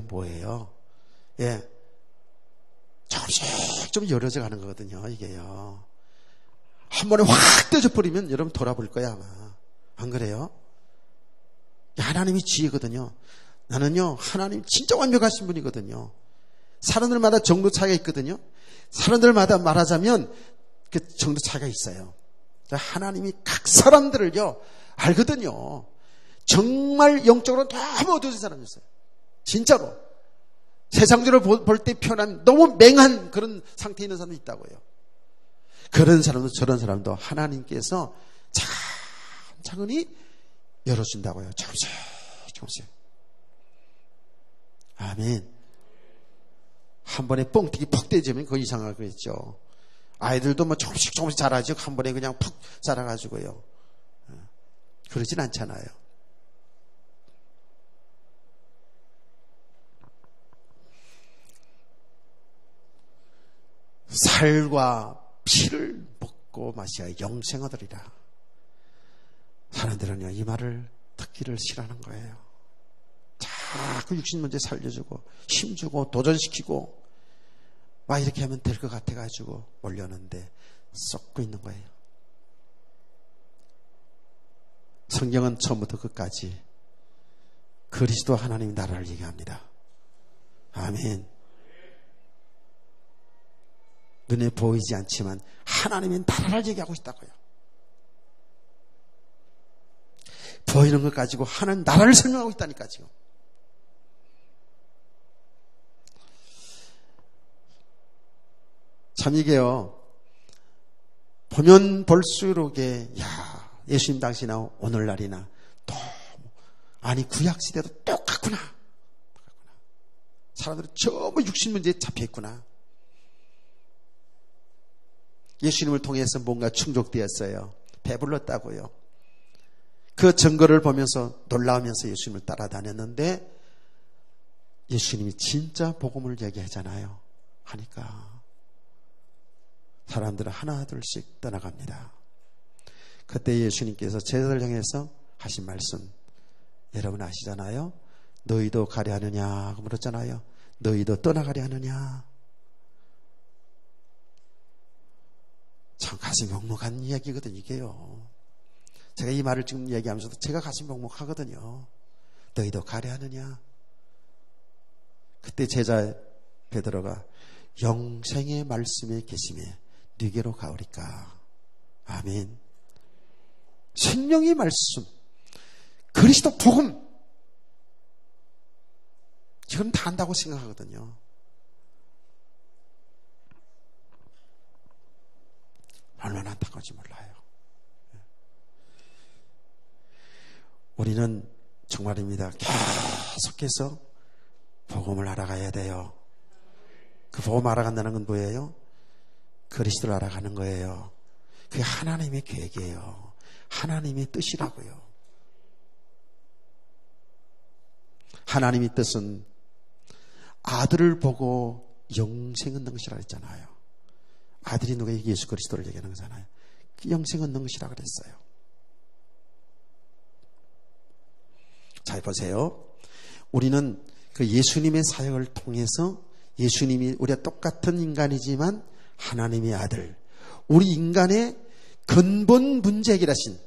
뭐예요? 조금씩 좀 열어져 가는 거거든요, 이게요. 한 번에 확 떠져버리면 여러분 돌아볼 거야, 아마. 안 그래요? 하나님이 지혜거든요. 나는요, 하나님 진짜 완벽하신 분이거든요. 사람들마다 정도 차이가 있거든요. 사람들마다 말하자면 그 정도 차이가 있어요. 하나님이 각 사람들을요, 알거든요. 정말 영적으로 너무 어두운 사람이었어요. 진짜로. 세상적으로 볼 때 표현하면 너무 맹한 그런 상태에 있는 사람도 있다고요. 그런 사람도 저런 사람도 하나님께서 차근히 열어준다고요. 조금씩. 아멘. 한 번에 뻥튀기 퍽 떼지면 그거 이상할 거겠죠. 아이들도 뭐 조금씩 자라죠. 한 번에 그냥 푹 자라가지고요. 그러진 않잖아요. 살과 피를 먹고 마셔야 영생 얻으리라. 사람들은요, 이 말을 듣기를 싫어하는 거예요. 자꾸 육신 문제 살려주고, 힘주고, 도전시키고, 와, 이렇게 하면 될 것 같아가지고 올려놓는데 썩고 있는 거예요. 성경은 처음부터 끝까지 그리스도 하나님의 나라를 얘기합니다. 아멘. 눈에 보이지 않지만 하나님의 나라를 얘기하고 있다고요. 보이는 것 가지고 하나님 나라를 설명하고 있다니까 지금. 참 이게요. 보면 볼수록 예수님 당시나 오늘날이나 또 아니 구약시대도 똑같구나. 사람들은 전부 육신 문제에 잡혀있구나. 예수님을 통해서 뭔가 충족되었어요. 배불렀다고요. 그 증거를 보면서 놀라우면서 예수님을 따라다녔는데 예수님이 진짜 복음을 얘기하잖아요. 하니까 사람들은 하나 둘씩 떠나갑니다. 그때 예수님께서 제자들 향해서 하신 말씀 여러분 아시잖아요. 너희도 가려 하느냐 물었잖아요. 너희도 떠나가려 하느냐. 참 가슴이 먹먹한 이야기거든요. 이게요. 제가 이 말을 지금 얘기하면서도 제가 가슴이 먹먹하거든요. 너희도 가려 하느냐. 그때 제자 베드로가 영생의 말씀에 계심에 네게로 가오리까. 아멘. 생명의 말씀, 그리스도 복음, 이건 다 안다고 생각하거든요. 얼마나 안타까운지 몰라요. 우리는 정말입니다. 계속해서 복음을 알아가야 돼요. 그 복음 알아간다는 건 뭐예요? 그리스도를 알아가는 거예요. 그게 하나님의 계획이에요. 하나님의 뜻이라고요. 하나님의 뜻은 아들을 보고 영생 얻는 것이라고 했잖아요. 아들이 누가 예수 그리스도를 얘기하는 거잖아요. 그 영생 얻는 것이라고 그랬어요. 잘 보세요. 우리는 그 예수님의 사역을 통해서 예수님이 우리가 똑같은 인간이지만 하나님의 아들, 우리 인간의 근본 문제 해결하신,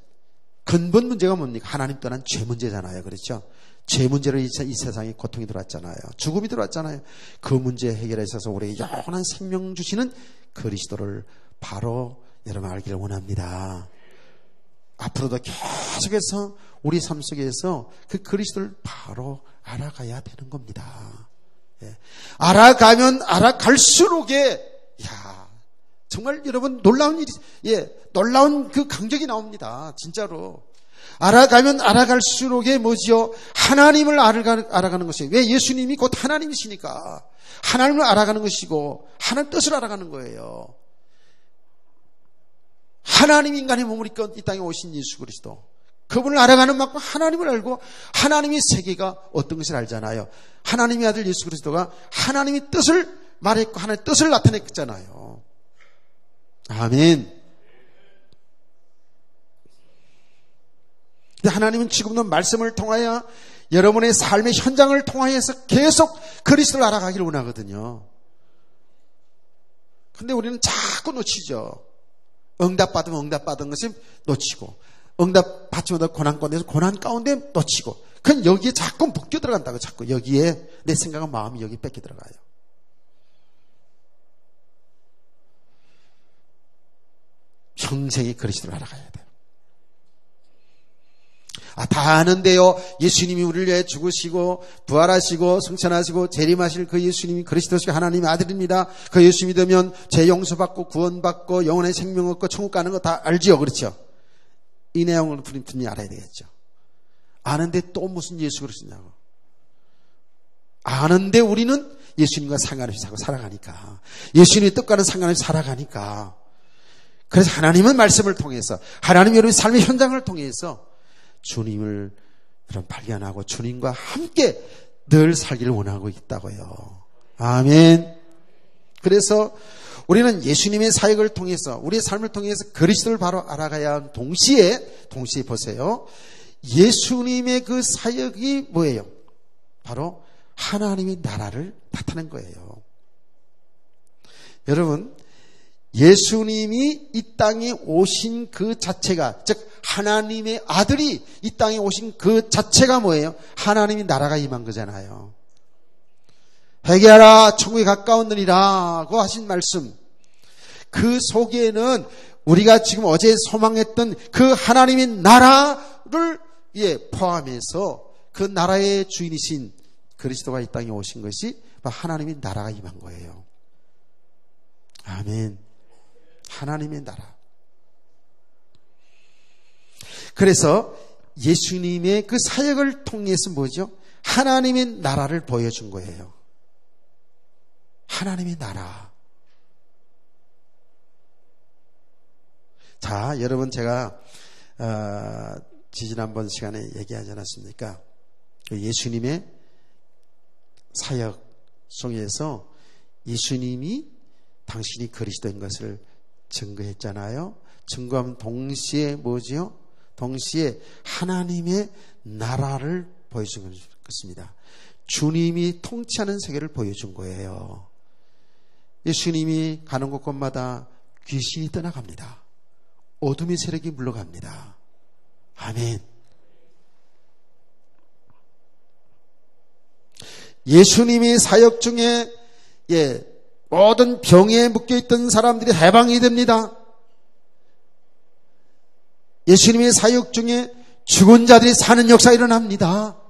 근본 문제가 뭡니까? 하나님 떠난 죄 문제잖아요. 그렇죠? 죄 문제로 이 세상에 고통이 들어왔잖아요. 죽음이 들어왔잖아요. 그 문제 해결에 있어서 우리에게 영원한 생명 주시는 그리스도를 바로 여러분 알기를 원합니다. 앞으로도 계속해서 우리 삶 속에서 그 그리스도를 바로 알아가야 되는 겁니다. 예. 알아가면 알아갈수록에 정말 여러분 놀라운 일이, 놀라운 그 강적이 나옵니다. 진짜로. 알아가면 알아갈수록에 뭐지요? 하나님을 알아가는 것이에요. 왜? 예수님이 곧 하나님이시니까. 하나님을 알아가는 것이고 하나님 뜻을 알아가는 거예요. 하나님 인간의 몸을 입고 이 땅에 오신 예수 그리스도. 그분을 알아가는 만큼 하나님을 알고 하나님의 세계가 어떤 것을 알잖아요. 하나님의 아들 예수 그리스도가 하나님의 뜻을 말했고 하나님의 뜻을 나타냈잖아요. 아멘. 근데 하나님은 지금도 말씀을 통하여 여러분의 삶의 현장을 통하여서 계속 그리스도를 알아가기를 원하거든요. 근데 우리는 자꾸 놓치죠. 응답받은 것이 놓치고, 응답 받지 못한 고난 가운데서 고난 가운데 놓치고, 그건 여기에 자꾸 묶여 들어간다고. 자꾸 여기에 내 생각과 마음이 여기 뺏겨 들어가요. 평생이 그리스도를 알아가야 돼요. 다 아는데요. 예수님이 우리를 위해 죽으시고 부활하시고 승천하시고 재림하실 그 예수님이 그리스도시고 하나님의 아들입니다. 그 예수 믿으면 죄 용서받고 구원받고 영원의 생명 얻고 천국 가는 거 다 알지요. 그렇죠? 이 내용을 분명히 알아야 되겠죠. 아는데 또 무슨 예수 그리스도냐고. 아는데 우리는 예수님과 상관없이 살아가니까, 예수님의 뜻과는 상관없이 살아가니까. 그래서 하나님은 말씀을 통해서, 하나님 여러분의 삶의 현장을 통해서 주님을 여러분 발견하고 주님과 함께 늘 살기를 원하고 있다고요. 아멘. 그래서 우리는 예수님의 사역을 통해서, 우리의 삶을 통해서 그리스도를 바로 알아가야 하는 동시에 보세요. 예수님의 그 사역이 뭐예요? 바로 하나님의 나라를 나타낸 거예요. 여러분, 예수님이 이 땅에 오신 그 자체가, 즉 하나님의 아들이 이 땅에 오신 그 자체가 뭐예요? 하나님의 나라가 임한 거잖아요. 회개하라 천국에 가까웠느니라고 하신 말씀, 그 속에는 우리가 지금 어제 소망했던 그 하나님의 나라를 포함해서 그 나라의 주인이신 그리스도가 이 땅에 오신 것이 하나님의 나라가 임한 거예요. 아멘. 하나님의 나라. 그래서 예수님의 그 사역을 통해서 뭐죠? 하나님의 나라를 보여준 거예요. 하나님의 나라. 자, 여러분 제가 지난번 시간에 얘기하지 않았습니까? 예수님의 사역 속에서 예수님이 당신이 그리스도인 것을 증거했잖아요. 증거하면 동시에 뭐지요? 동시에 하나님의 나라를 보여준 것입니다. 주님이 통치하는 세계를 보여준 거예요. 예수님이 가는 곳곳마다 귀신이 떠나갑니다. 어둠의 세력이 물러갑니다. 아멘. 예수님이 사역 중에 모든 병에 묶여있던 사람들이 해방이 됩니다. 예수님의 사역 중에 죽은 자들이 사는 역사가 일어납니다.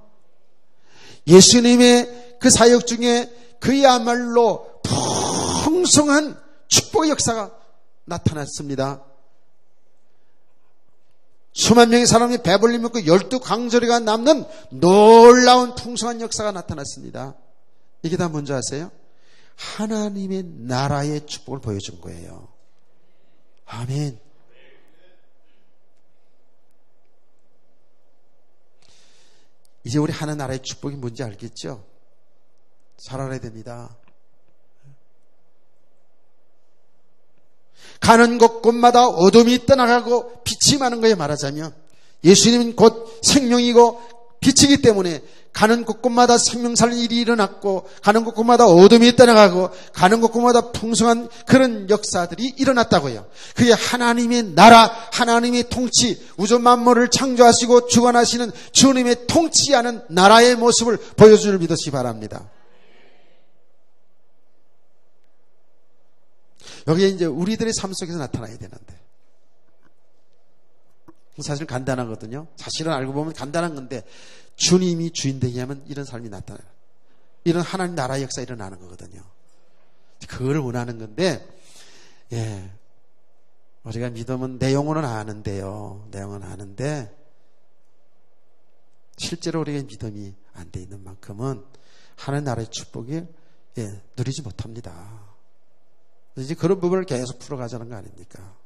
예수님의 그 사역 중에 그야말로 풍성한 축복의 역사가 나타났습니다. 수만 명의 사람이 배불리 먹고 12강조리가 남는 놀라운 풍성한 역사가 나타났습니다. 이게 다 뭔지 아세요? 하나님의 나라의 축복을 보여준 거예요. 아멘. 이제 우리 하나님의 축복이 뭔지 알겠죠? 잘 알아야 됩니다. 가는 곳곳마다 어둠이 떠나가고 빛이 많은 거에 말하자면 예수님은 곧 생명이고 빛이기 때문에 가는 곳곳마다 생명 살리는 일이 일어났고 가는 곳곳마다 어둠이 떠나가고 가는 곳곳마다 풍성한 그런 역사들이 일어났다고요. 그게 하나님의 나라, 하나님의 통치, 우주 만물을 창조하시고 주관하시는 주님의 통치하는 나라의 모습을 보여줄 믿으시기 바랍니다. 여기에 이제 우리들의 삶 속에서 나타나야 되는데 사실 간단하거든요. 사실은 알고 보면 간단한 건데 주님이 주인 되게 하면 이런 삶이 나타나요. 이런 하나님 나라의 역사 일어나는 거거든요. 그걸 원하는 건데 우리가 믿음은 내용으로는 아는데요. 내용은 아는데 실제로 우리가 믿음이 안 돼 있는 만큼은 하나님 나라의 축복이 누리지 못합니다. 이제 그런 부분을 계속 풀어가자는 거 아닙니까?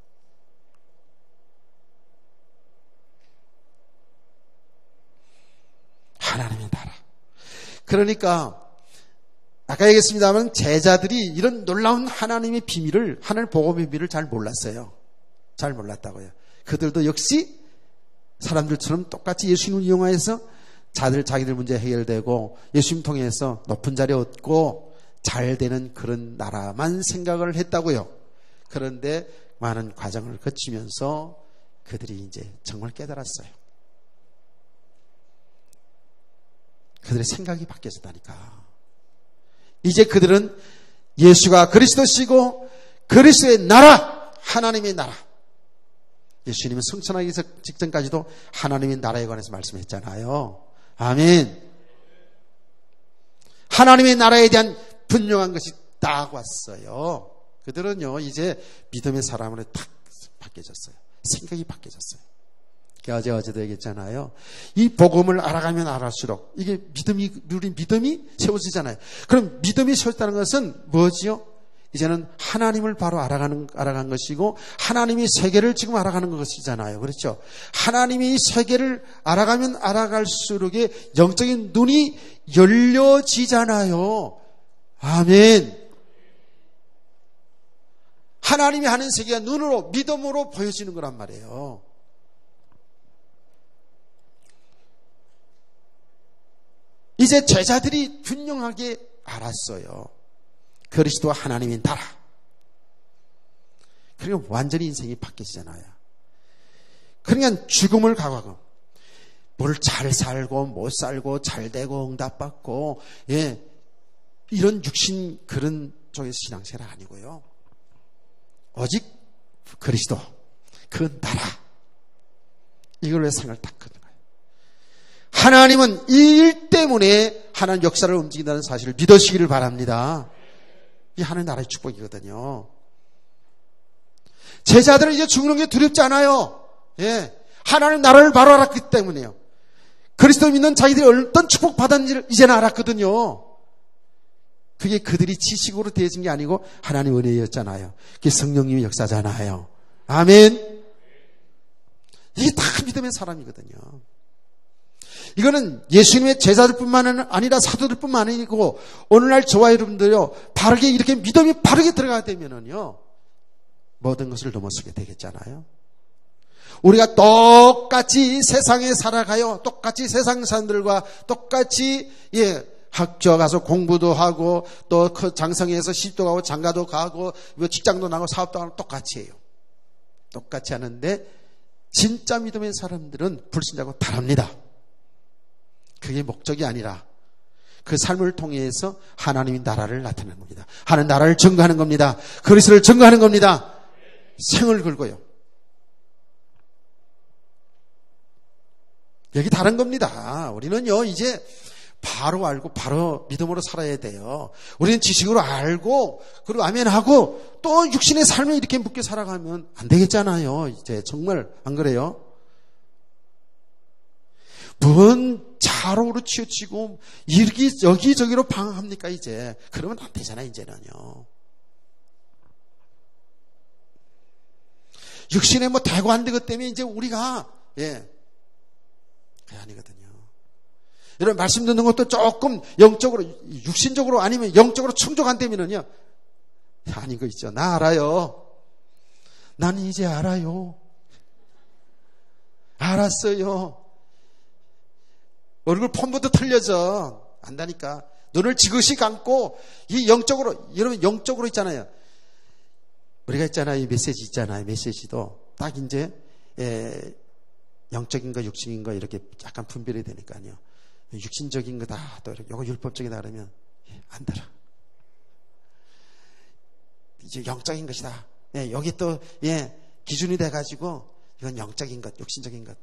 하나님의 나라. 그러니까 아까 얘기했습니다만 제자들이 이런 놀라운 하나님의 비밀을, 하나님 복음의 비밀을 잘 몰랐어요. 잘 몰랐다고요. 그들도 역시 사람들처럼 똑같이 예수님을 이용해서 자기들 문제 해결되고 예수님 통해서 높은 자리 얻고 잘 되는 그런 나라만 생각을 했다고요. 그런데 많은 과정을 거치면서 그들이 이제 정말 깨달았어요. 그들의 생각이 바뀌어졌다니까. 이제 그들은 예수가 그리스도시고 그리스도의 나라, 하나님의 나라. 예수님은 승천하기 직전까지도 하나님의 나라에 관해서 말씀했잖아요. 아멘. 하나님의 나라에 대한 분명한 것이 딱 왔어요. 그들은요 이제 믿음의 사람으로 탁 바뀌어졌어요. 생각이 바뀌어졌어요. 어제도 얘기했잖아요. 이 복음을 알아가면 알아갈수록 이게 우리 믿음이 세워지잖아요. 그럼 믿음이 세워졌다는 것은 뭐지요? 이제는 하나님을 바로 알아간 것이고 하나님이 세계를 지금 알아가는 것이잖아요. 그렇죠? 하나님이 세계를 알아가면 알아갈수록의 영적인 눈이 열려지잖아요. 아멘. 하나님이 하는 세계가 눈으로 믿음으로 보여지는 거란 말이에요. 이제 제자들이 분명하게 알았어요. 그리스도와 하나님의 나라. 그러니까 완전히 인생이 바뀌잖아요. 그러니까 죽음을 각오하고 뭘 잘 살고 못 살고 잘 되고 응답받고 이런 육신 그런 쪽의 신앙생활 아니고요. 오직 그리스도 그 나라 이걸 왜 생각을 딱 하는 거예요. 하나님은 이 일 때문에 하나님 역사를 움직인다는 사실을 믿으시기를 바랍니다. 이 하나님 나라의 축복이거든요. 제자들은 이제 죽는 게 두렵지 않아요. 하나님 나라를 바로 알았기 때문에요. 그리스도 믿는 자기들이 어떤 축복받았는지를 이제는 알았거든요. 그게 그들이 지식으로 되어진 게 아니고 하나님 은혜였잖아요. 그게 성령님의 역사잖아요. 아멘. 이게 다 믿음의 사람이거든요. 이거는 예수님의 제자들뿐만 아니라 사도들뿐만 아니고 오늘날 저와 여러분들요 바르게 이렇게 믿음이 바르게 들어가야 되면은요 모든 것을 넘어서게 되겠잖아요. 우리가 똑같이 세상에 살아가요. 똑같이 세상 사람들과 똑같이 학교 가서 공부도 하고 또 그 장성에서 시집도 가고 장가도 가고 직장도 나고 사업도 하고 똑같이 해요. 똑같이 하는데 진짜 믿음의 사람들은 불신자고 다릅니다. 그게 목적이 아니라 그 삶을 통해서 하나님의 나라를 나타내는 겁니다. 하나님 나라를 증거하는 겁니다. 그리스도를 증거하는 겁니다. 생을 걸고요. 여기 다른 겁니다. 우리는요 이제 바로 알고 바로 믿음으로 살아야 돼요. 우리는 지식으로 알고 그리고 아멘하고 또 육신의 삶을 이렇게 묶여 살아가면 안 되겠잖아요. 이제 정말 안 그래요? 뭔 자로로 치우치고 여기저기로 방황합니까 이제? 그러면 안 되잖아요 이제는요. 육신에 뭐 대고 안 되기 때문에 이제 우리가 그게 아니거든요. 이런 말씀 듣는 것도 조금 영적으로 육신적으로 아니면 영적으로 충족 안 되면은요 아닌 거 있죠. 나 알아요. 나는 이제 알아요. 알았어요. 얼굴 폰부터 틀려져. 안다니까. 눈을 지그시 감고 이 영적으로 여러분 영적으로 있잖아요. 우리가 있잖아요. 이 메시지 있잖아요. 메시지도 딱 이제 영적인 거 육신인 거 이렇게 약간 분별이 되니까요. 육신적인 거다 또 이거 율법적이다 그러면 안 들어. 이제 영적인 것이다. 여기 또 기준이 돼가지고 이건 영적인 것, 육신적인 것.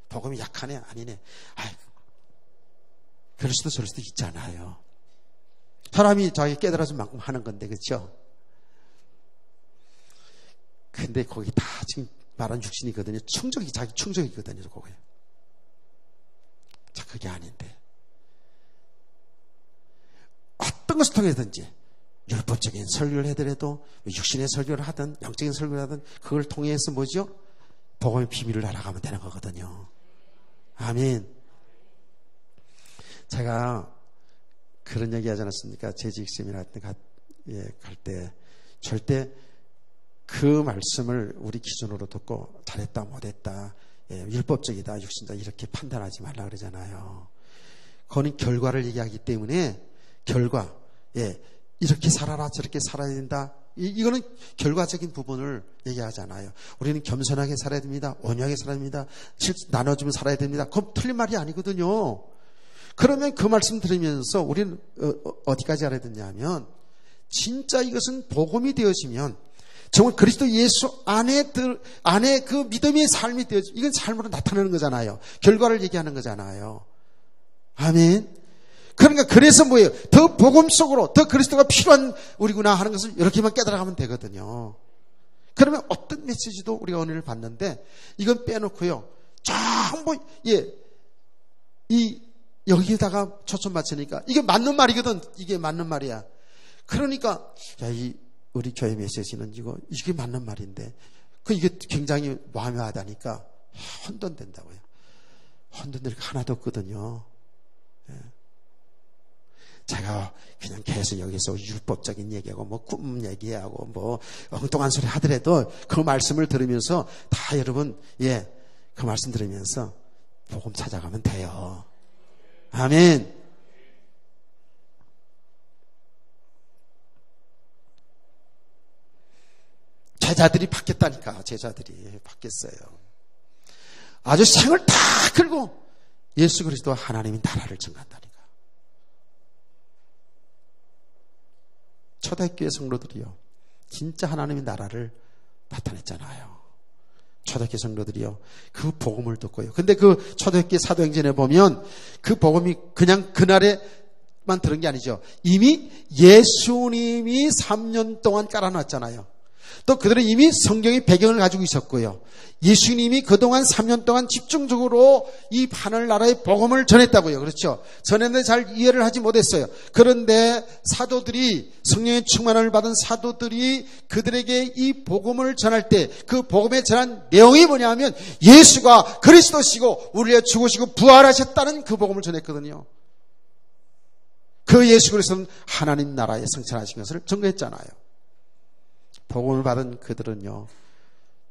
복음이 약하네, 아니네. 그럴 수도 저럴 수도 있잖아요. 사람이 자기 깨달아진 만큼 하는 건데, 그렇죠? 근데 거기 다 지금 말한 육신이거든요. 자기 충족이거든요, 그거에. 자, 그게 아닌데. 어떤 것을 통해서든지, 율법적인 설교를 해더라도, 육신의 설교를 하든, 영적인 설교를 하든, 그걸 통해서 뭐죠? 복음의 비밀을 알아가면 되는 거거든요. 아멘. 제가 그런 얘기 하지 않았습니까? 재직 세미나 갈 때, 절대 그 말씀을 우리 기준으로 듣고 잘했다 못했다 율법적이다 육신이다 이렇게 판단하지 말라 그러잖아요. 그거는 결과를 얘기하기 때문에 결과 이렇게 살아라 저렇게 살아야 된다 이거는 결과적인 부분을 얘기하잖아요. 우리는 겸손하게 살아야 됩니다. 온유하게 살아야 됩니다. 나눠주면 살아야 됩니다. 그건 틀린 말이 아니거든요. 그러면 그 말씀 들으면서 우리는 어디까지 알아야 되냐면 진짜 이것은 복음이 되어지면 정말 그리스도 예수 안에 그 믿음의 삶이 되어지면 이건 삶으로 나타나는 거잖아요. 결과를 얘기하는 거잖아요. 아멘. 그러니까 그래서 뭐예요? 더 복음 속으로 더 그리스도가 필요한 우리구나 하는 것을 이렇게만 깨달아가면 되거든요. 그러면 어떤 메시지도 우리가 은혜를 받는데 이건 빼놓고요. 전부 여기에다가 초점 맞추니까 이게 맞는 말이거든. 이게 맞는 말이야. 그러니까 우리 교회 메시지는 이게 맞는 말인데 이게 굉장히 와묘하다니까 혼돈된다고요. 혼돈될 게 하나도 없거든요. 제가 그냥 계속 여기서 율법적인 얘기하고 꿈 얘기하고 엉뚱한 소리 하더라도 그 말씀을 들으면서 다 여러분 그 말씀 들으면서 복음 찾아가면 돼요. 아멘. 제자들이 바뀌었다니까. 제자들이 바뀌었어요. 아주 생을 다 걸고 예수 그리스도와 하나님의 나라를 증거한다니까. 초대교회 성도들이요 진짜 하나님의 나라를 나타냈잖아요. 초대교회 성도들이요 그 복음을 듣고요. 근데 그 초대교회 사도행전에 보면 그 복음이 그냥 그날에만 들은 게 아니죠. 이미 예수님이 3년 동안 깔아놨잖아요. 또 그들은 이미 성경의 배경을 가지고 있었고요. 예수님이 그동안 3년 동안 집중적으로 이 하늘나라의 복음을 전했다고요. 그렇죠? 전했는데 잘 이해를 하지 못했어요. 그런데 사도들이, 성령의 충만을 받은 사도들이 그들에게 이 복음을 전할 때 그 복음에 전한 내용이 뭐냐면 예수가 그리스도시고 우리를 죽으시고 부활하셨다는 그 복음을 전했거든요. 그 예수 그리스도는 하나님 나라에 승천하신 것을 증거했잖아요. 복음을 받은 그들은요,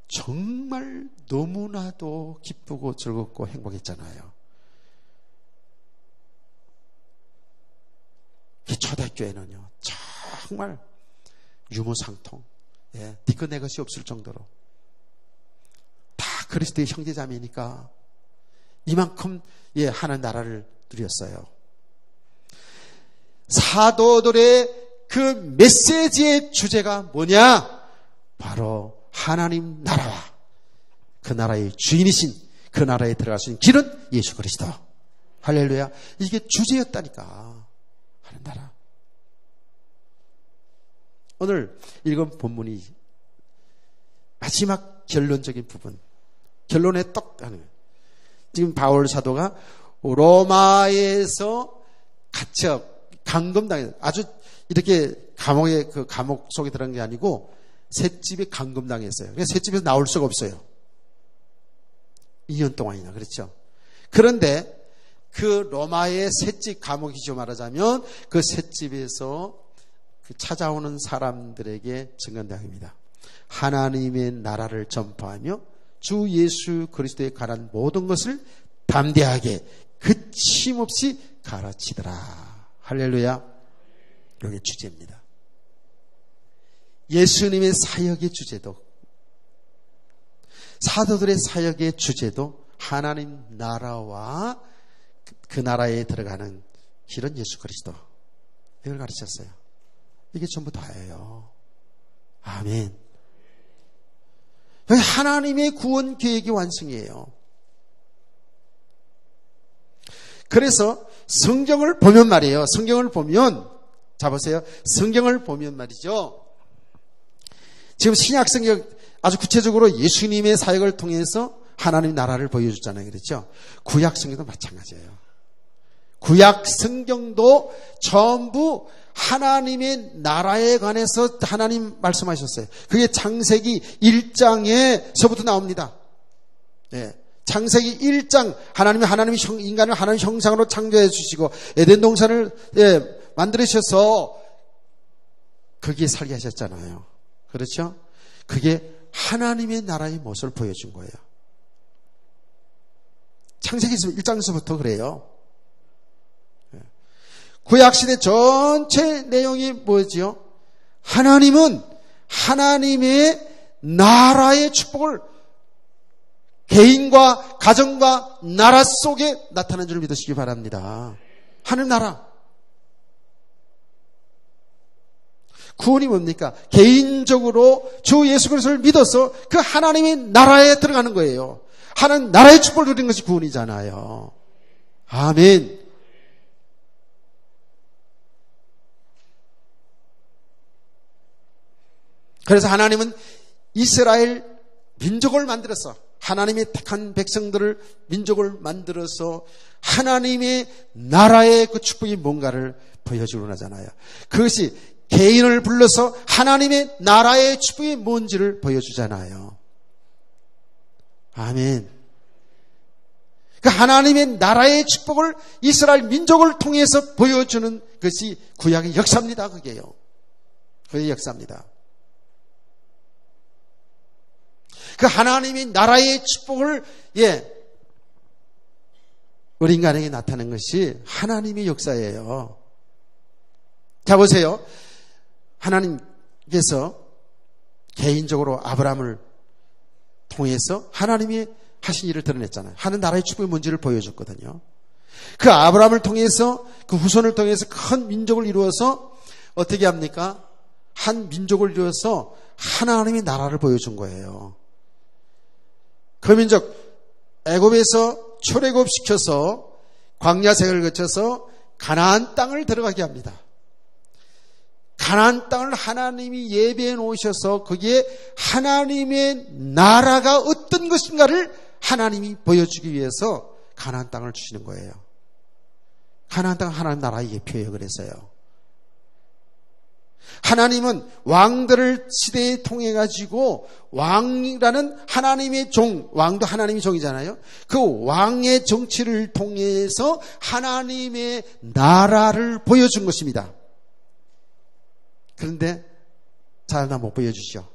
정말 너무나도 기쁘고 즐겁고 행복했잖아요. 이 초대교회는요, 정말 유무상통, 니꺼 내 것이 없을 정도로 다 그리스도의 형제자매니까 이만큼 하나님 나라를 누렸어요. 사도들의 그 메시지의 주제가 뭐냐? 바로 하나님 나라와 그 나라의 주인이신, 그 나라에 들어갈 수 있는 길은 예수 그리스도. 할렐루야. 이게 주제였다니까. 하나님 나라. 오늘 읽은 본문이 마지막 결론적인 부분, 결론에 떡 하는 거예요. 지금 바울 사도가 로마에서 갇혀 감금당해서, 아주 이렇게 감옥 속에 들어간 게 아니고 셋집에 감금당했어요. 그래서 셋집에서 나올 수가 없어요. 2년 동안이나. 그렇죠? 그런데 그 로마의 셋집 감옥이죠, 말하자면 그 셋집에서 찾아오는 사람들에게 증언당합니다. 하나님의 나라를 전파하며 주 예수 그리스도에 관한 모든 것을 담대하게 그침없이 가르치더라. 할렐루야. 이게 주제입니다. 예수님의 사역의 주제도, 사도들의 사역의 주제도 하나님 나라와 그 나라에 들어가는 길은 예수 그리스도. 이걸 가르쳤어요. 이게 전부 다예요. 아멘. 하나님의 구원 계획이 완성이에요. 그래서 성경을 보면 말이에요. 성경을 보면, 자 보세요. 성경을 보면 말이죠. 지금 신약 성경 아주 구체적으로 예수님의 사역을 통해서 하나님 나라를 보여줬잖아요. 그렇죠? 구약 성경도 마찬가지예요. 구약 성경도 전부 하나님의 나라에 관해서 하나님 말씀하셨어요. 그게 창세기 1장에서부터 나옵니다. 창세기 1장, 하나님이 인간을 하나님의 형상으로 창조해 주시고 에덴 동산을 만들으셔서 거기에 살게 하셨잖아요. 그렇죠? 그게 하나님의 나라의 모습을 보여준 거예요. 창세기 1장에서부터 그래요. 구약시대 전체 내용이 뭐지요? 하나님은 하나님의 나라의 축복을 개인과 가정과 나라 속에 나타난 줄 믿으시기 바랍니다. 하늘 나라. 구원이 뭡니까? 개인적으로 주 예수 그리스도를 믿어서 그 하나님의 나라에 들어가는 거예요. 하나님 나라의 축복을 누리는 것이 구원이잖아요. 아멘. 그래서 하나님은 이스라엘 민족을 만들어서, 하나님의 택한 백성들을, 민족을 만들어서 하나님의 나라의 그 축복이 뭔가를 보여주곤 하잖아요. 그것이 개인을 불러서 하나님의 나라의 축복이 뭔지를 보여주잖아요. 아멘. 그 하나님의 나라의 축복을 이스라엘 민족을 통해서 보여주는 것이 구약의 역사입니다. 그게요. 그게 역사입니다. 그 하나님의 나라의 축복을 우리 인간에게 나타낸 것이 하나님의 역사예요. 자 보세요. 하나님께서 개인적으로 아브라함을 통해서 하나님이 하신 일을 드러냈잖아요. 하는 나라의 축복이 뭔지를 보여줬거든요. 그 아브라함을 통해서, 그 후손을 통해서 큰 민족을 이루어서 어떻게 합니까? 한 민족을 이루어서 하나님의 나라를 보여준 거예요. 그 민족 애굽에서 출애굽시켜서 광야 생활을 거쳐서 가나안 땅을 들어가게 합니다. 가나안 땅을 하나님이 예배해 놓으셔서 거기에 하나님의 나라가 어떤 것인가를 하나님이 보여주기 위해서 가나안 땅을 주시는 거예요. 가나안 땅은 하나님 나라의 예표예요. 그래서요. 하나님은 왕들을 시대에 통해 가지고 왕이라는 하나님의 종, 왕도 하나님의 종이잖아요. 그 왕의 정치를 통해서 하나님의 나라를 보여준 것입니다. 그런데 잘 못 보여주시죠.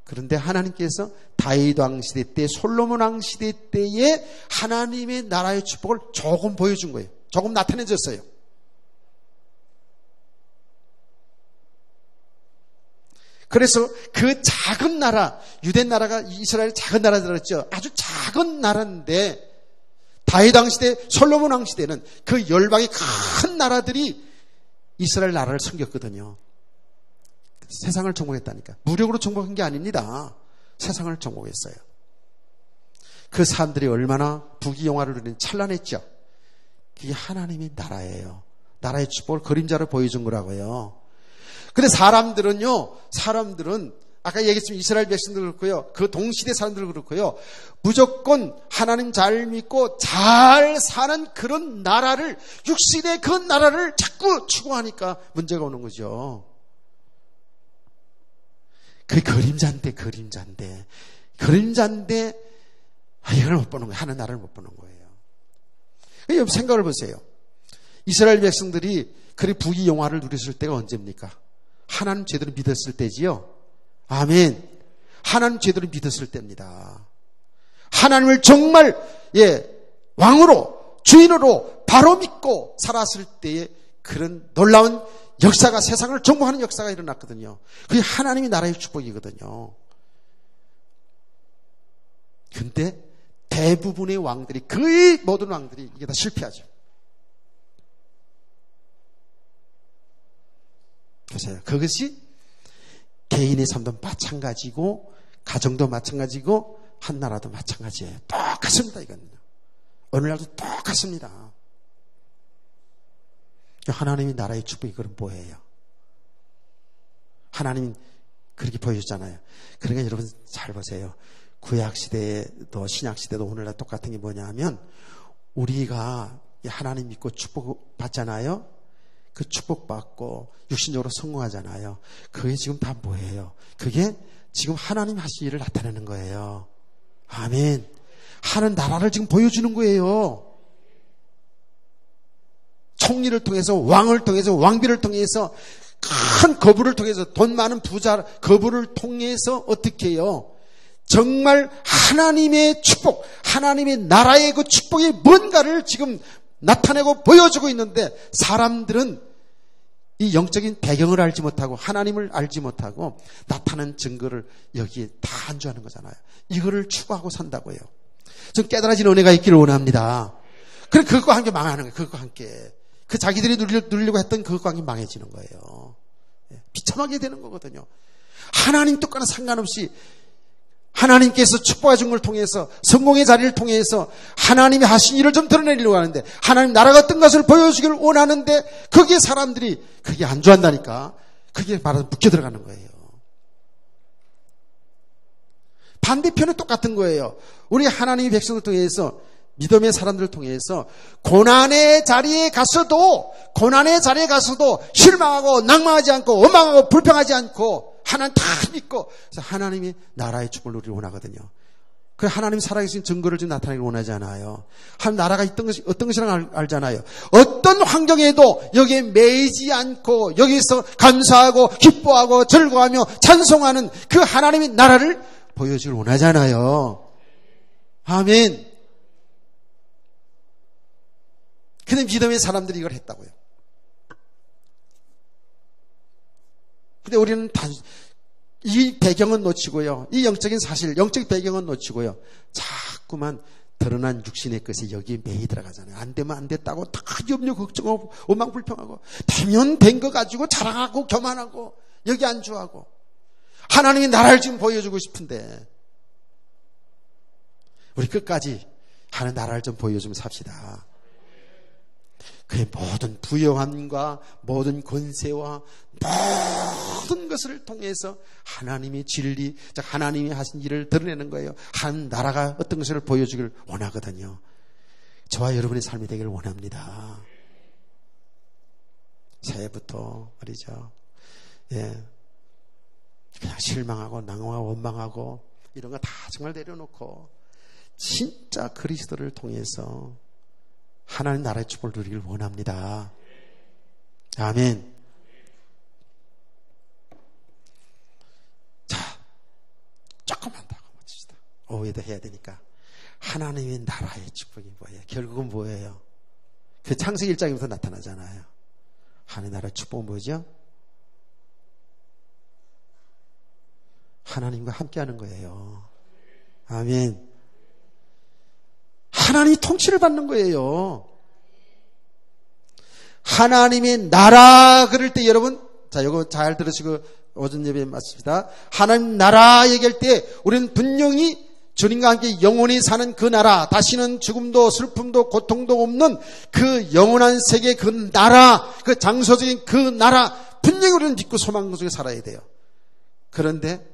그런데 하나님께서 다윗 왕 시대 때, 솔로몬 왕 시대 때에 하나님의 나라의 축복을 조금 보여준 거예요. 조금 나타내줬어요. 그래서 그 작은 나라, 유대 나라가 이스라엘 작은 나라라고 했죠. 아주 작은 나라인데 다윗 왕 시대, 솔로몬 왕 시대는 그 열방의 큰 나라들이 이스라엘 나라를 섬겼거든요. 세상을 정복했다니까. 무력으로 정복한 게 아닙니다. 세상을 정복했어요. 그 사람들이 얼마나 부귀영화를 누리는 찬란했죠. 그게 하나님의 나라예요. 나라의 축복을 그림자로 보여준 거라고요. 근데 사람들은 아까 얘기했지만 이스라엘 백성들 그렇고요. 그 동시대 사람들 그렇고요. 무조건 하나님 잘 믿고 잘 사는 그런 나라를, 육신의 그 나라를 자꾸 추구하니까 문제가 오는 거죠. 그게 그림자인데 이걸 못 보는 거예요. 하는 나라를 못 보는 거예요. 여러분 생각을 보세요. 이스라엘 백성들이 그리 부귀영화를 누렸을 때가 언제입니까? 하나님 제대로 믿었을 때지요. 아멘. 하나님 제대로 믿었을 때입니다. 하나님을 정말 왕으로, 주인으로 바로 믿고 살았을 때에 그런 놀라운 역사가, 세상을 정복하는 역사가 일어났거든요. 그게 하나님의 나라의 축복이거든요. 근데 대부분의 왕들이, 거의 모든 왕들이 이게 다 실패하죠. 보세요. 그것이 개인의 삶도 마찬가지고, 가정도 마찬가지고, 한 나라도 마찬가지예요. 똑같습니다, 이거는요. 어느 날도 똑같습니다. 하나님의 나라의 축복이 그럼 뭐예요? 하나님이 그렇게 보여줬잖아요. 그러니까 여러분 잘 보세요. 구약시대도 신약시대도 오늘날 똑같은 게 뭐냐 하면, 우리가 하나님 믿고 축복 받잖아요. 그 축복받고 육신적으로 성공하잖아요. 그게 지금 다 뭐예요? 그게 지금 하나님 하신 일을 나타내는 거예요. 아멘. 하는 나라를 지금 보여주는 거예요. 총리를 통해서, 왕을 통해서, 왕비를 통해서, 큰 거부를 통해서, 돈 많은 부자 거부를 통해서 어떻게 해요? 정말 하나님의 축복, 하나님의 나라의 그 축복이 뭔가를 지금 나타내고 보여주고 있는데, 사람들은 이 영적인 배경을 알지 못하고 하나님을 알지 못하고 나타난 증거를 여기에 다 안주하는 거잖아요. 이거를 추구하고 산다고요. 전 깨달아진 은혜가 있기를 원합니다. 그래, 그것과 함께 망하는 거예요. 그것과 함께. 그 자기들이 누리려고 했던 그것과 함께 망해지는 거예요. 비참하게 되는 거거든요. 하나님 뜻과는 상관없이 하나님께서 축복해 준 걸 통해서, 성공의 자리를 통해서 하나님이 하신 일을 좀 드러내려고 하는데, 하나님 나라가 어떤 것을 보여주기를 원하는데, 거기에 사람들이 그게 안주한다니까. 그게 바로 묶여 들어가는 거예요. 반대편은 똑같은 거예요. 우리 하나님의 백성을 통해서, 믿음의 사람들을 통해서 고난의 자리에 가서도 실망하고 낭망하지 않고 원망하고 불평하지 않고 하나님 다 믿고, 그래서 하나님이 나라의 축복을 누리기 원하거든요. 그 하나님 살아계신 증거를 좀 나타내기 원하잖아요. 한 나라가 어떤 것이라는 걸 알잖아요. 어떤 환경에도 여기에 매이지 않고 여기서 감사하고 기뻐하고 즐거워하며 찬송하는 그 하나님의 나라를 보여주길 원하잖아요. 아멘. 근데 믿음의 사람들이 이걸 했다고요. 근데 우리는 이 배경은 놓치고요. 이 영적인 사실, 영적 배경은 놓치고요. 자꾸만 드러난 육신의 것이 여기에 매이 들어가잖아요. 안 되면 안 됐다고 다 염려, 걱정하고, 원망, 불평하고, 되면 된 거 가지고 자랑하고, 교만하고, 여기 안주하고. 하나님의 나라를 지금 보여주고 싶은데, 우리 끝까지 하는 나라를 좀 보여주면 삽시다. 그의 모든 부영함과 모든 권세와 모든 것을 통해서 하나님의 진리, 즉 하나님이 하신 일을 드러내는 거예요. 한 나라가 어떤 것을 보여주길 원하거든요. 저와 여러분의 삶이 되기를 원합니다. 새해부터 말이죠. 예, 그냥 실망하고 낭망하고 원망하고 이런 거 다 정말 내려놓고 진짜 그리스도를 통해서 하나님 나라의 축복을 누리길 원합니다. 아멘. 자, 조금만 더 봅시다. 오해도 해야 되니까. 하나님의 나라의 축복이 뭐예요? 결국은 뭐예요? 그 창세기 1장부터 나타나잖아요. 하나님 나라의 축복은 뭐죠? 하나님과 함께하는 거예요. 아멘. 하나님이 통치를 받는 거예요. 하나님의 나라 그럴 때 여러분, 자, 이거 잘 들으시고 오전 예배에 맞습니다. 하나님 나라 얘기할 때 우리는 분명히 주님과 함께 영원히 사는 그 나라, 다시는 죽음도 슬픔도 고통도 없는 그 영원한 세계 그 나라, 그 장소적인 그 나라 분명히 우리는 믿고 소망 속에 살아야 돼요. 그런데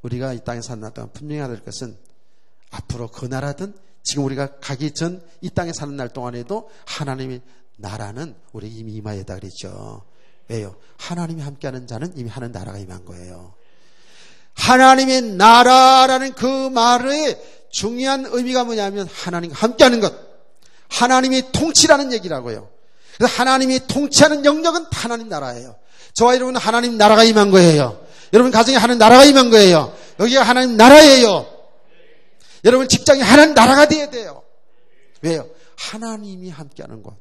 우리가 이 땅에 사는 날 동안 분명히 해야 될 것은 앞으로 그 나라든 지금 우리가 가기 전 이 땅에 사는 날 동안에도 하나님의 나라는 우리에게 이미 임하였다 그랬죠. 왜요? 하나님이 함께하는 자는 이미 하는 나라가 임한 거예요. 하나님의 나라라는 그 말의 중요한 의미가 뭐냐면 하나님과 함께하는 것, 하나님의 통치라는 얘기라고요. 그래서 하나님이 통치하는 영역은 하나님 나라예요. 저와 여러분은 하나님 나라가 임한 거예요. 여러분 가정에 하나님 나라가 임한 거예요. 여기가 하나님 나라예요. 여러분 직장이 하나님 나라가 돼야 돼요. 왜요? 하나님이 함께하는 곳.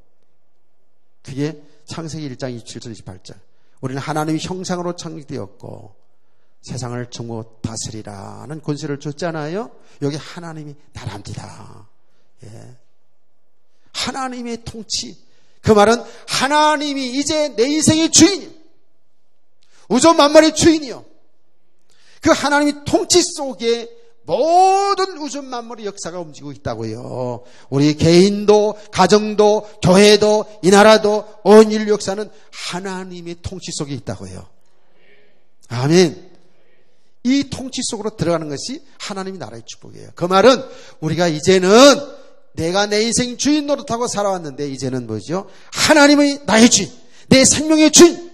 그게 창세기 1장 27절 28절. 우리는 하나님의 형상으로 창조되었고 세상을 정복 다스리라는 권세를 줬잖아요. 여기 하나님이 나라입니다. 예. 하나님의 통치. 그 말은 하나님이 이제 내 인생의 주인이요. 우주 만물의 주인이요. 그 하나님의 통치 속에 모든 우주 만물의 역사가 움직이고 있다고요. 우리 개인도 가정도 교회도 이 나라도 온 인류 역사는 하나님의 통치 속에 있다고요. 아멘. 이 통치 속으로 들어가는 것이 하나님의 나라의 축복이에요. 그 말은 우리가 이제는 내가 내 인생 주인 노릇하고 살아왔는데 이제는 뭐죠? 하나님의 나의 주인, 내 생명의 주인.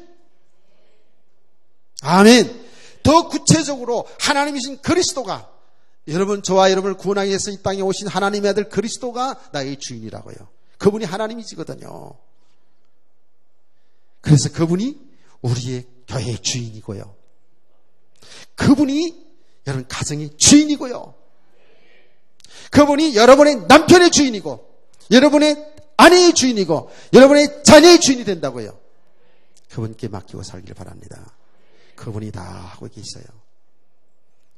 아멘. 더 구체적으로 하나님이신 그리스도가 여러분, 저와 여러분을 구원하기 위해서 이 땅에 오신 하나님의 아들 그리스도가 나의 주인이라고요. 그분이 하나님이시거든요. 그래서 그분이 우리의 교회의 주인이고요. 그분이 여러분 가정의 주인이고요. 그분이 여러분의 남편의 주인이고 여러분의 아내의 주인이고 여러분의 자녀의 주인이 된다고요. 그분께 맡기고 살기를 바랍니다. 그분이 다 하고 계세요.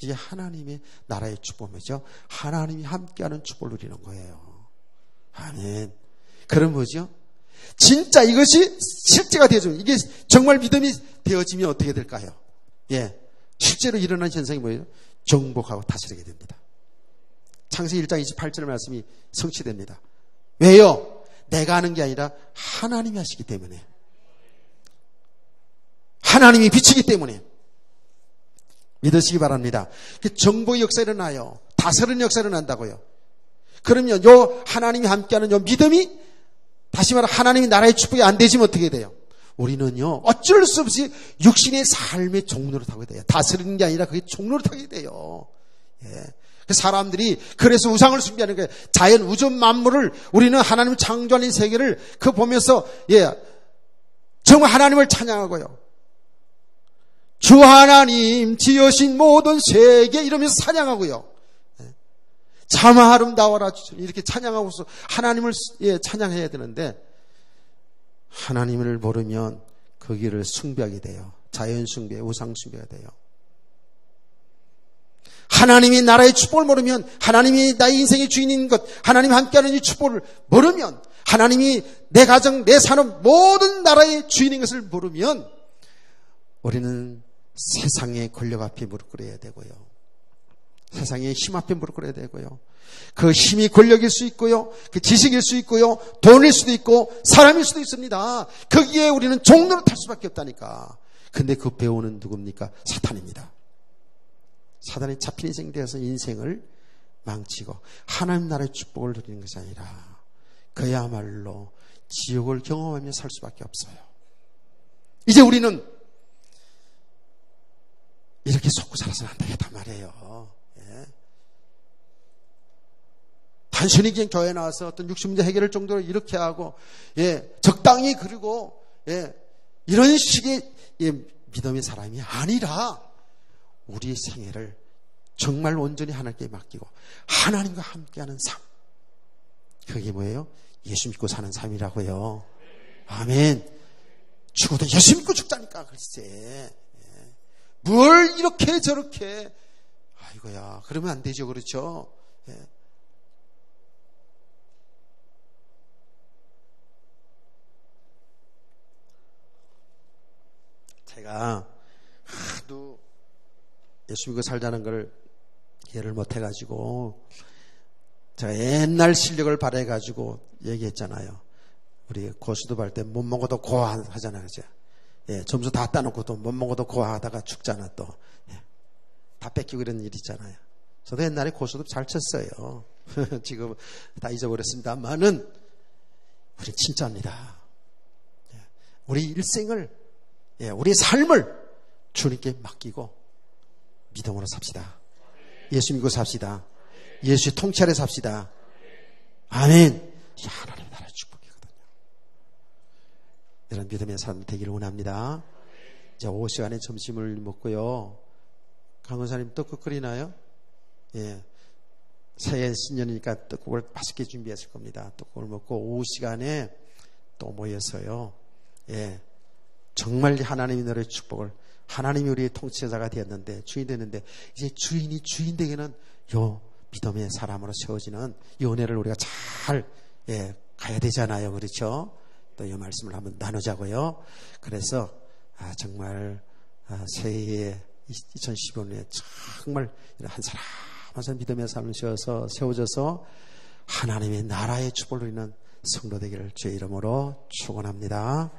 이게 하나님의 나라의 축복이죠. 하나님이 함께하는 축복을 누리는 거예요. 아멘. 그럼 뭐죠? 진짜 이것이 실제가 되어지면 이게 정말 믿음이 되어지면 어떻게 될까요? 예, 실제로 일어난 현상이 뭐예요? 정복하고 다스리게 됩니다. 창세기 1장 28절 말씀이 성취됩니다. 왜요? 내가 하는 게 아니라 하나님이 하시기 때문에, 하나님이 비치기 때문에 믿으시기 바랍니다. 정복의 역사 일어나요. 다스리는 역사 일어난다고요. 그러면 요 하나님이 함께하는 요 믿음이 다시 말해 하나님이 나라의 축복이 안 되시면 어떻게 돼요? 우리는요 어쩔 수 없이 육신의 삶의 종로를 타게 돼요. 다스리는 게 아니라 그게 종로를 타게 돼요. 예. 사람들이 그래서 우상을 숭배하는 거예요. 자연 우주 만물을 우리는 하나님 창조하는 세계를 그 보면서 정말 하나님을 찬양하고요. 주 하나님 지으신 모든 세계 이러면서 찬양하고요. 참 아름다워라 이렇게 찬양하고서 하나님을 찬양해야 되는데 하나님을 모르면 그 길을 숭배하게 돼요. 자연 숭배, 우상 숭배가 돼요. 하나님이 나라의 축복을 모르면, 하나님이 나의 인생의 주인인 것, 하나님 함께하는 이 축복을 모르면, 하나님이 내 가정, 내 산업 모든 나라의 주인인 것을 모르면 우리는 세상의 권력 앞에 무릎 꿇어야 되고요. 세상의 힘 앞에 무릎 꿇어야 되고요. 그 힘이 권력일 수 있고요. 그 지식일 수 있고요. 돈일 수도 있고 사람일 수도 있습니다. 거기에 우리는 종로를 탈 수밖에 없다니까. 근데 그 배우는 누굽니까? 사탄입니다. 사단에 잡힌 인생 되어서 인생을 망치고 하나님 나라의 축복을 누리는 것이 아니라 그야말로 지옥을 경험하며 살 수밖에 없어요. 이제 우리는 이렇게 속고 살아서는 안 되겠단 말이에요. 예. 단순히 그냥 교회에 나와서 어떤 육신문제 해결할 정도로 이렇게 하고, 예, 적당히 그리고, 예, 이런 식의 예, 믿음의 사람이 아니라 우리의 생애를 정말 온전히 하나님께 맡기고 하나님과 함께하는 삶. 그게 뭐예요? 예수 믿고 사는 삶이라고요. 아멘. 죽어도 예수 믿고 죽자니까 글쎄. 뭘 이렇게 저렇게 아이고야 그러면 안 되죠. 그렇죠? 예. 제가 하도 예수 믿고 살자는 걸 이해를 못해가지고 제가 옛날 실력을 발휘해가지고 얘기했잖아요. 우리 고수도 할 때 못 먹어도 고하잖아요. 그죠? 예, 점수 다 따놓고 또 못 먹어도 고하다가 죽잖아 또. 예, 다 뺏기고 이런 일 있잖아요. 저도 옛날에 고수도 잘 쳤어요. 지금 다 잊어버렸습니다만은 우리 진짜입니다. 예, 우리 일생을 예, 우리의 삶을 주님께 맡기고 믿음으로 삽시다. 예수 믿고 삽시다. 예수의 통치 아래 삽시다. 아멘. 하나님 나라의 축복이거든요. 이런 믿음의 삶 되기를 원합니다. 이제 오후 시간에 점심을 먹고요. 강원사님 떡국 끓이나요? 예. 새해 신년이니까 떡국을 맛있게 준비했을 겁니다. 떡국을 먹고 오후 시간에 또 모여서요. 예. 정말 하나님의 나라의 축복을 하나님이 우리의 통치자가 되었는데 주인이 됐는데 이제 주인이 주인 되기는 요 믿음의 사람으로 세워지는 이 은혜를 우리가 잘 예, 가야 되잖아요. 그렇죠? 또 이 말씀을 한번 나누자고요. 그래서 정말 새해 2015년에 정말 한 사람 한 사람 믿음의 삶을 세워져서 하나님의 나라의 축복을 누리는 성도 되기를 주의 이름으로 축원합니다.